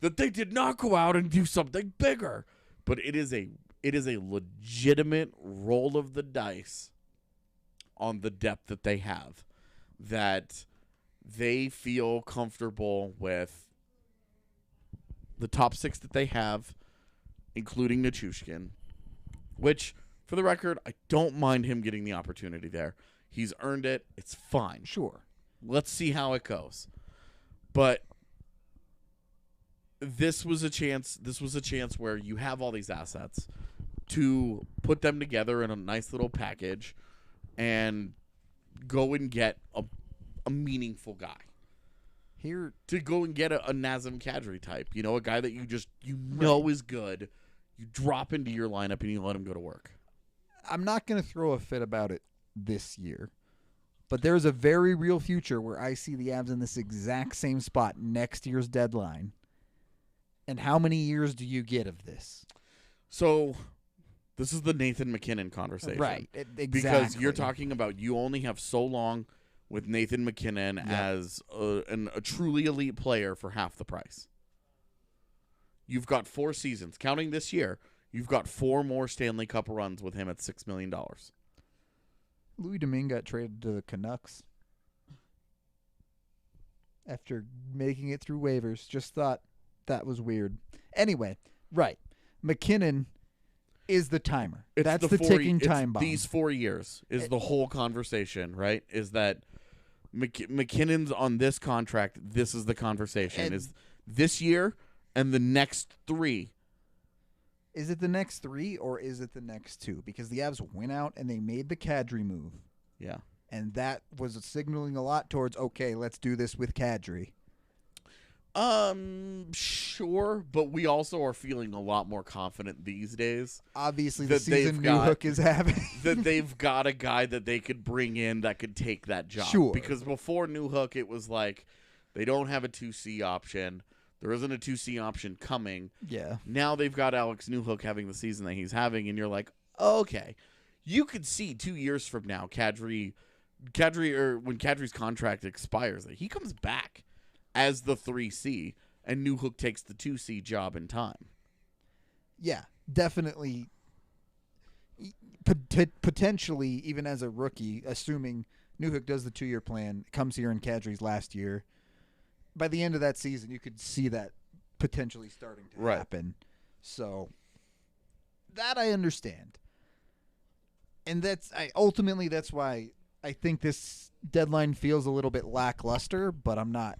that they did not go out and do something bigger. But it is a legitimate roll of the dice on the depth that they have, that they feel comfortable with the top six that they have, including Nichushkin, which, for the record, I don't mind him getting the opportunity there. He's earned it. It's fine. Sure. Let's see how it goes. But this was a chance where you have all these assets to put them together in a nice little package and go and get a meaningful guy. Here to go and get a Nazem Kadri type, a guy that you know is good. You drop into your lineup and you let him go to work. I'm not going to throw a fit about it this year, but there's a very real future where I see the Avs in this exact same spot next year's deadline. And how many years do you get of this? So this is the Nathan MacKinnon conversation. Right, exactly. Because you're talking about you only have so long with Nathan MacKinnon as a truly elite player for half the price. You've got 4 seasons. Counting this year, you've got 4 more Stanley Cup runs with him at $6 million. Louis Domingue got traded to the Canucks after making it through waivers. Just thought that was weird. Anyway, right. MacKinnon is the timer. That's the ticking time bomb. These 4 years is the whole conversation, right? Is that McKinnon's on this contract, this is the conversation. Is this year and the next 3. Is it the next 3 or is it the next 2? Because the Avs went out and they made the Kadri move. Yeah. And that was signaling a lot towards, okay, let's do this with Kadri. Sure, but we also are feeling a lot more confident these days. Obviously, the season Newhook is having. That they've got a guy that they could bring in that could take that job. Sure. Because before Newhook, it was like they don't have a 2C option. There isn't a 2C option coming. Yeah. Now they've got Alex Newhook having the season that he's having, and you're like, okay. You could see 2 years from now, Kadri, or when Kadri's contract expires, that he comes back as the 3C, and Newhook takes the 2C job in time. Yeah, definitely. Potentially, even as a rookie, assuming Newhook does the 2-year plan, comes here in Kadri's last year, by the end of that season, you could see that potentially starting to happen. So that I understand. And ultimately that's why I think this deadline feels a little bit lackluster, but I'm not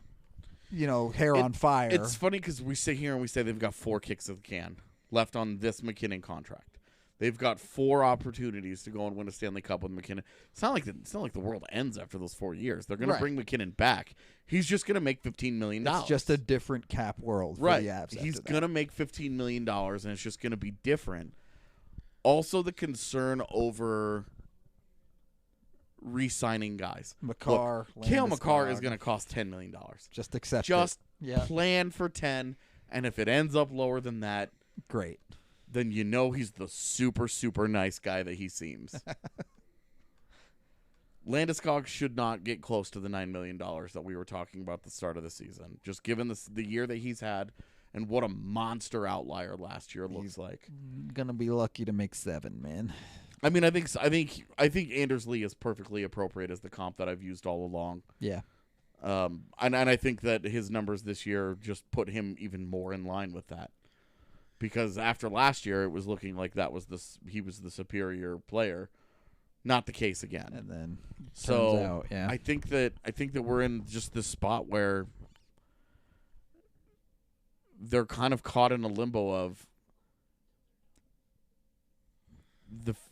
hair on fire. It's funny because we sit here and we say they've got 4 kicks of the can left on this MacKinnon contract. They've got 4 opportunities to go and win a Stanley Cup with McKinnon. It's not like the world ends after those 4 years. They're going to bring McKinnon back. He's just going to make $15 million. It's just a different cap world for the Avs. He's going to make $15 million, and it's just going to be different. Also, the concern over re-signing guys. Cale Makar is going to cost $10 million. Just accept Just it. plan for 10, and if it ends up lower than that, great. Then you know he's the super, super nice guy that he seems. Landeskog should not get close to the $9 million that we were talking about at the start of the season. Just given the year that he's had and what a monster outlier last year looks like. Gonna be lucky to make 7, man. I mean, I think Anders Lee is perfectly appropriate as the comp that I've used all along. Yeah. And I think that his numbers this year just put him even more in line with that. Because after last year, it was looking like he was the superior player. Not the case again. And then turns out, yeah. I think that we're in just this spot where they're kind of caught in a limbo of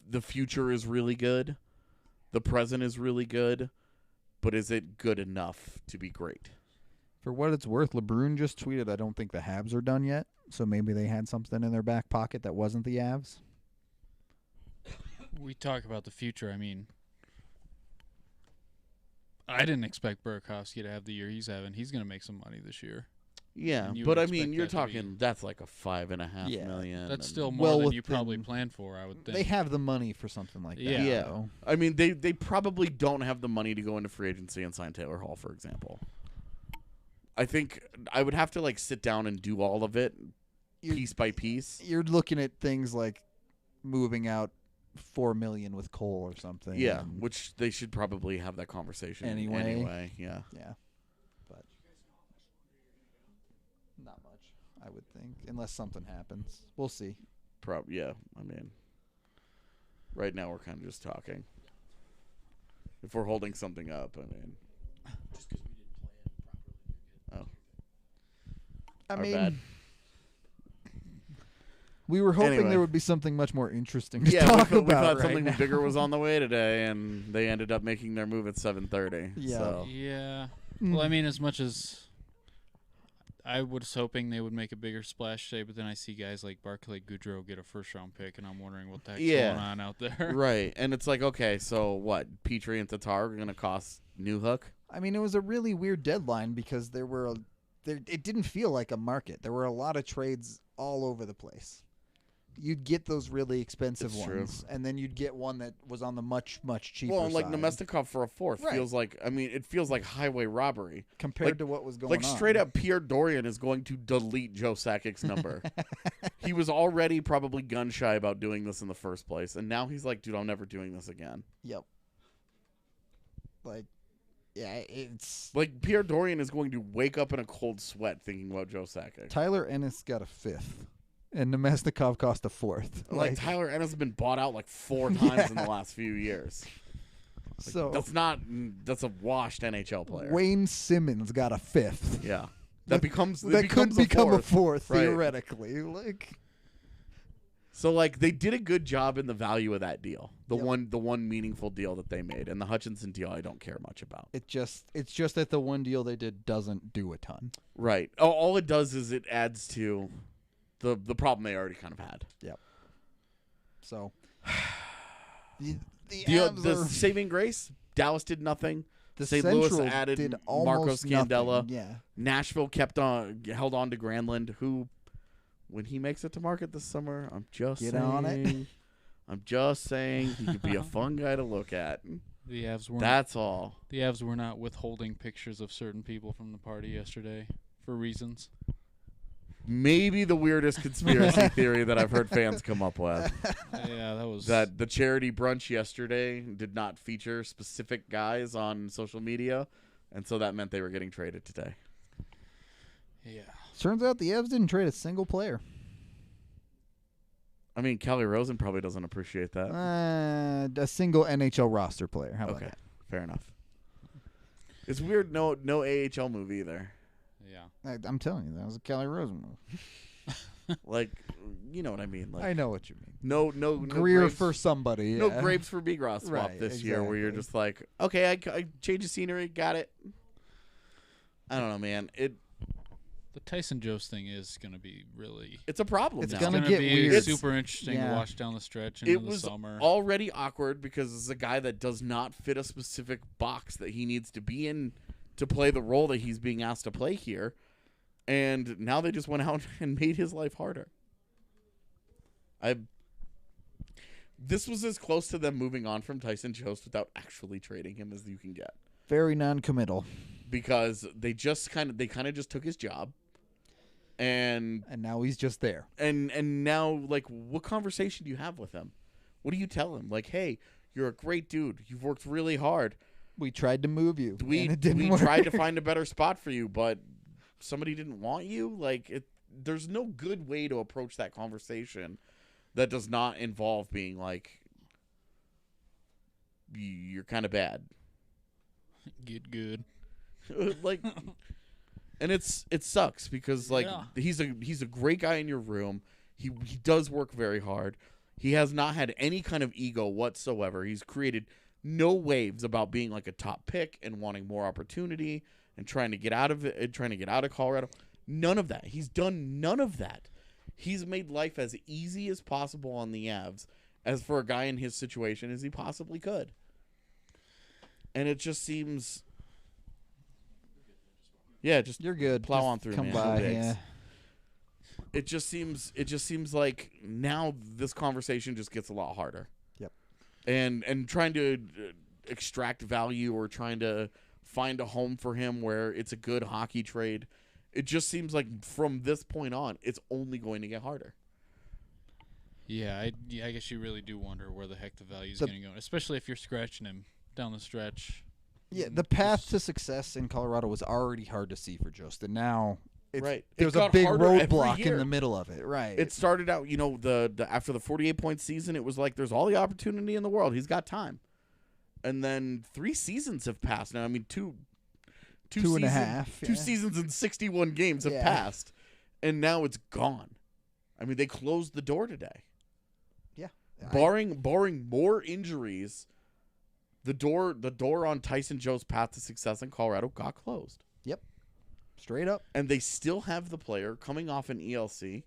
the future is really good, the present is really good, but is it good enough to be great? For what it's worth, LeBrun just tweeted, I don't think the Habs are done yet. So maybe they had something in their back pocket that wasn't the Avs. We talk about the future. I mean, I didn't expect Burakovsky to have the year he's having. He's going to make some money this year. Yeah, but I mean, you're talking that's like a $5.5 million. That's still more than you probably planned for, I would think. They have the money for something like that. Yeah. Though. I mean, they probably don't have the money to go into free agency and sign Taylor Hall, for example. I think I would have to sit down and do all of it piece by piece. You're looking at things like moving out $4 million with Cole or something. Yeah, which they should probably have that conversation anyway. Yeah. Yeah. But not much, I would think, unless something happens. We'll see. Yeah. I mean, right now we're kind of just talking. If we're holding something up, I mean. Just because we didn't plan properly. I Our mean, bad. We were hoping there would be something much more interesting to talk about. We thought right something now. bigger was on the way today, and they ended up making their move at 7:30. Yeah. So. Yeah. Well, I mean, as much as I was hoping they would make a bigger splash today, but then I see guys like Barclay Goodrow get a first-round pick, and I'm wondering what the heck's going on out there. Right, and it's like, okay, so what? Petrie and Tatar are going to cost Newhook? I mean, it was a really weird deadline because it didn't feel like a market. There were a lot of trades all over the place. You'd get those really expensive ones, and then you'd get one that was on the much, much cheaper side. side. Nemestikov for a fourth feels like, I mean, it feels like highway robbery. Compared to what was going on. Like, straight up, Pierre Dorian is going to delete Joe Sakic's number. He was already probably gun-shy about doing this in the first place, and now he's like, dude, I'm never doing this again. Yep. Yeah, it's... Like, Pierre Dorian is going to wake up in a cold sweat thinking about Joe Sakic. Tyler Ennis got a 5th. And Nemestikov cost a 4th. Like Tyler Ennis has been bought out 4 times in the last few years. So that's a washed NHL player. Wayne Simmons got a 5th. Yeah, that could become a fourth right. theoretically. So they did a good job in the value of that deal. The one meaningful deal that they made, and the Hutchinson deal I don't care much about. It's just that the one deal they did doesn't do a ton. Right. All it does is it adds to the problem they already kind of had. Yep. So the saving grace, Dallas did nothing. The St. Central Louis added did Marco Scandella. Nothing. Yeah. Nashville held on to Granlund, who, when he makes it to market this summer, I'm just saying he could be a fun guy to look at. The Avs weren't. That's all. The Avs were not withholding pictures of certain people from the party yesterday for reasons. Maybe the weirdest conspiracy theory that I've heard fans come up with. Yeah, that was that the charity brunch yesterday did not feature specific guys on social media, and so that meant they were getting traded today. Yeah. Turns out the Avs didn't trade a single player. I mean, Callie Rosen probably doesn't appreciate that. A single NHL roster player. How about okay, that? fair enough. It's weird. No AHL move either. Yeah. I'm telling you, that was a Kelly Rosen move. Like, you know what I mean? Like, I know what you mean. No Greer grapes, for somebody. no yeah. grapes for Bigros swap Right, this year, where you're exactly. just like, okay, I change the scenery, got it. I don't know, man. The Tyson Jost thing is going to be really. It's a problem. It's now. gonna It's get going to be weird. super interesting yeah. to watch down the stretch into It the was summer. already awkward because it's a guy that does not fit a specific box that he needs to be in to play the role that he's being asked to play here. And now they just went out and made his life harder. This was as close to them moving on from Tyson Jost without actually trading him as you can get. Very non-committal. Because they kind of just took his job. And now he's just there. And now, like, what conversation do you have with him? What do you tell him? Like, hey, you're a great dude. You've worked really hard. We tried to move you. We and it didn't work. tried to find a better spot for you, but somebody didn't want you. Like, there's no good way to approach that conversation that does not involve being like, you're kind of bad. Get good. Like, and it sucks because like Yeah. he's a great guy in your room. He does work very hard. He has not had any kind of ego whatsoever. He's created no waves about being like a top pick and wanting more opportunity and trying to get out of it and trying to get out of Colorado. None of that. He's done none of that. He's made life as easy as possible on the Avs as for a guy in his situation as he possibly could. And it just seems, yeah, just You're good. plow Just on through, come man. by. No bigs. Yeah. It just seems like now this conversation just gets a lot harder. Yep. And trying to extract value or trying to find a home for him where it's a good hockey trade, it just seems like from this point on, it's only going to get harder. Yeah, I guess you really do wonder where the heck the value is going to go, especially if you're scratching him down the stretch. Yeah, the path to success in Colorado was already hard to see for Jost, and now Right. there's It a got big harder every roadblock in year. the middle of it. Right. It started out, the after the 48-point season, it was like there's all the opportunity in the world. He's got time. And then 3 seasons have passed now. I mean, two and a half. Two yeah. seasons and 61 games have passed, and now it's gone. I mean, they closed the door today. Yeah. Barring more injuries, the door on Tyson Joe's path to success in Colorado got closed. Yep. Straight up. And they still have the player coming off an ELC,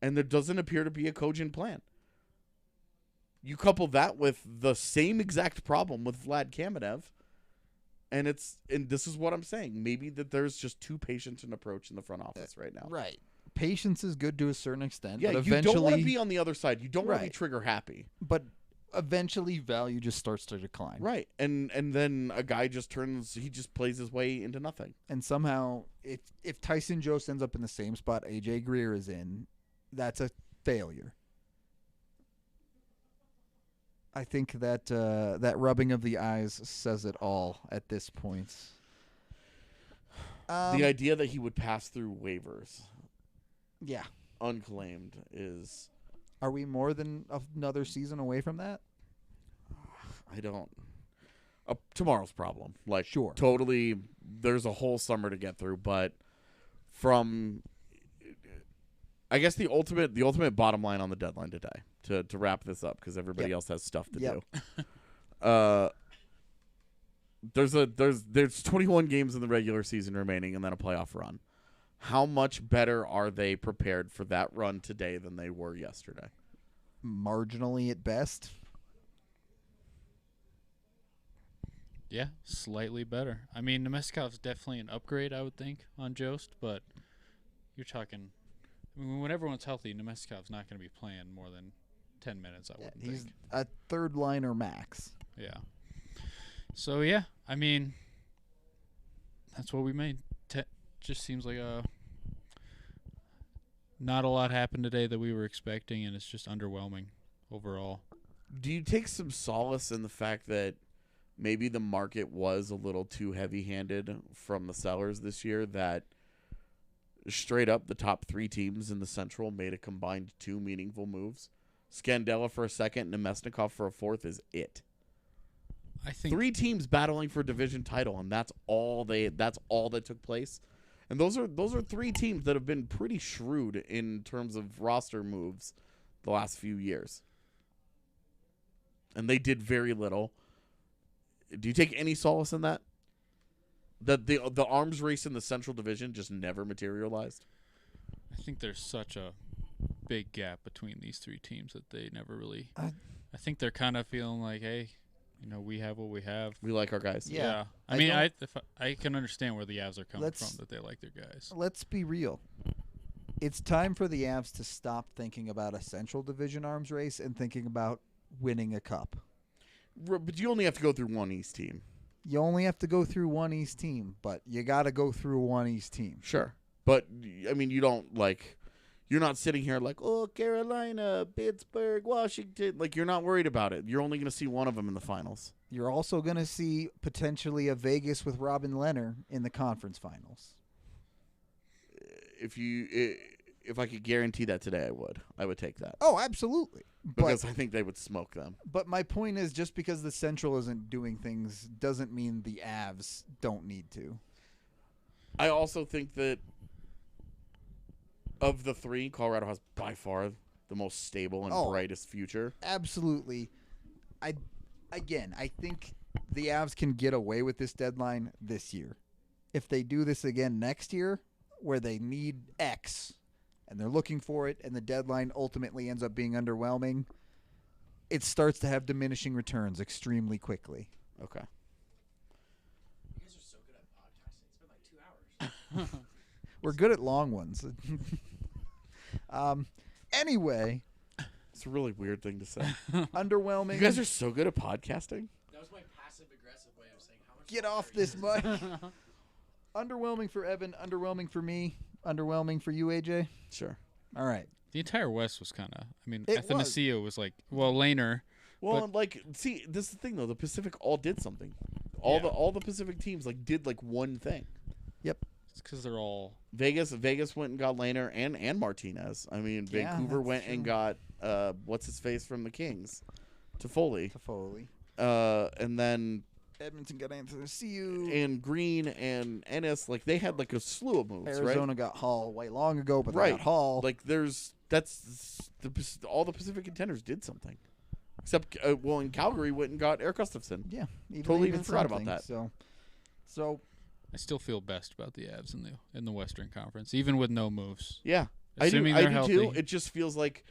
and there doesn't appear to be a cogent plan. You couple that with the same exact problem with Vlad Kamenev, and this is what I'm saying. Maybe that there's just too patient an approach in the front office right now. Right. Patience is good to a certain extent. Yeah, but you eventually, don't want to be on the other side. You don't want to be Right. trigger happy. But eventually, value just starts to decline. Right. And then a guy just plays his way into nothing. And somehow, if Tyson Jost ends up in the same spot AJ Greer is in, that's a failure. I think that that rubbing of the eyes says it all at this point. The idea that he would pass through waivers Yeah. unclaimed is, Are we more than another season away from that? I don't. Tomorrow's problem. Like, Sure. Totally, there's a whole summer to get through, but I guess the ultimate bottom line on the deadline today, to wrap this up, because everybody else has stuff to do. There's 21 games in the regular season remaining and then a playoff run. How much better are they prepared for that run today than they were yesterday? Marginally at best. Yeah, slightly better. I mean, Nemeskov's definitely an upgrade, I would think, on Jost, but you're talking. I mean, when everyone's healthy, Nemeskov's not going to be playing more than 10 minutes, I wouldn't He's think. a third liner max. Yeah. So, yeah, I mean, that's what we made. Just seems like not a lot happened today that we were expecting, and it's just underwhelming overall. Do you take some solace in the fact that maybe the market was a little too heavy-handed from the sellers this year, that straight up the top 3 teams in the Central made a combined 2 meaningful moves? Scandella for a second, Nemesnikov for a fourth is it. I think 3 teams battling for a division title, and that's all that took place. And those are three teams that have been pretty shrewd in terms of roster moves the last few years. And they did very little. Do you take any solace in that? That the arms race in the Central Division just never materialized? I think there's such a big gap between these three teams that they never really. I think they're kind of feeling like, hey, we have what we have. We like our guys. Yeah. I mean, I can understand where the Avs are coming from, that they like their guys. Let's be real. It's time for the Avs to stop thinking about a Central Division arms race and thinking about winning a cup. But you only have to go through one East team. You only have to go through one East team, but you got to go through one East team. Sure. But, I mean, you don't, you're not sitting here like, oh, Carolina, Pittsburgh, Washington. You're not worried about it. You're only going to see one of them in the finals. You're also going to see potentially a Vegas with Robin Lehner in the conference finals. If I could guarantee that today, I would take that. Oh, absolutely. Because I think they would smoke them. But my point is, just because the Central isn't doing things doesn't mean the Avs don't need to. I also think that of the three, Colorado has by far the most stable and brightest future. Absolutely. I think the Avs can get away with this deadline this year. If they do this again next year, where they need X, and they're looking for it, and the deadline ultimately ends up being underwhelming, it starts to have diminishing returns extremely quickly. Okay. You guys are so good at podcasting. It's been 2 hours. We're good at long ones. Anyway. It's a really weird thing to say. Underwhelming. You guys are so good at podcasting? That was my passive-aggressive way of saying how much. Get off this mic. Underwhelming for Evan. Underwhelming for me. Underwhelming for you, AJ. Sure. All right. The entire West was kind of. I mean, It Athanasio was Lehner. Well, see, this is the thing though. The Pacific all did something. All the Pacific teams did one thing. Yep. It's because they're all Vegas went and got Lehner and Martinez. I mean, Vancouver went and got what's his face from the Kings, Toffoli. And then Edmonton got Athanasio. And Green and Ennis, they had a slew of moves. Arizona got Hall way long ago, but right. they got Hall. All the Pacific contenders did something, except and Calgary went and got Eric Gustafsson. Yeah, totally even forgot about that. So I still feel best about the Avs in the Western Conference, even with no moves. Yeah, Assuming I they're do healthy. too. It just feels like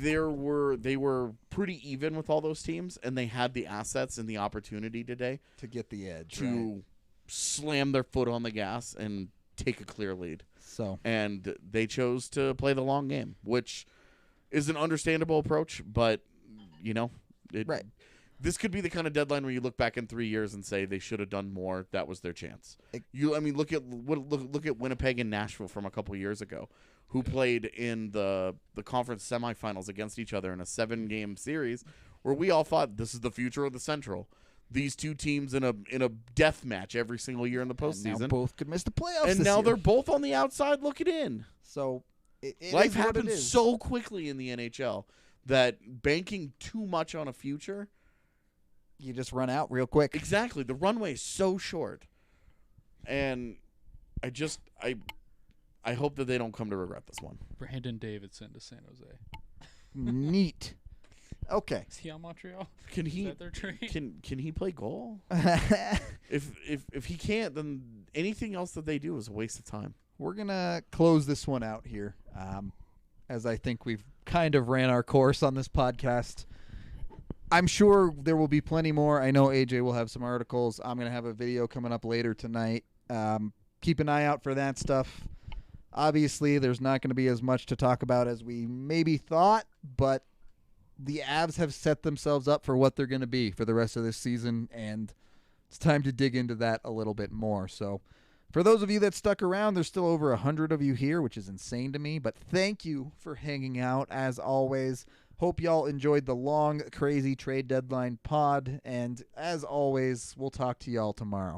they were pretty even with all those teams, and they had the assets and the opportunity today to get the edge, to slam their foot on the gas and take a clear lead. And they chose to play the long game, which is an understandable approach, but this could be the kind of deadline where you look back in 3 years and say they should have done more. That was their chance. Look at Winnipeg and Nashville from a couple years ago, who played in the conference semifinals against each other in a 7-game series, where we all thought this is the future of the Central. These two teams in a death match every single year in the postseason. And now both could miss the playoffs. And now they're both on the outside looking in. So life happens so quickly in the NHL that banking too much on a future, you just run out real quick. Exactly. The runway is so short. And I hope that they don't come to regret this one. Brandon Davidson to San Jose. Neat. Okay. Is he on Montreal? Can he? Is that their trade? Can he play goal? If he can't, then anything else that they do is a waste of time. We're gonna close this one out here, as I think we've kind of ran our course on this podcast. I'm sure there will be plenty more. I know AJ will have some articles. I'm gonna have a video coming up later tonight. Keep an eye out for that stuff. Obviously, there's not going to be as much to talk about as we maybe thought, but the Avs have set themselves up for what they're going to be for the rest of this season, and it's time to dig into that a little bit more. So for those of you that stuck around, there's still over 100 of you here, which is insane to me, but thank you for hanging out as always. Hope y'all enjoyed the long, crazy trade deadline pod, and as always, we'll talk to y'all tomorrow.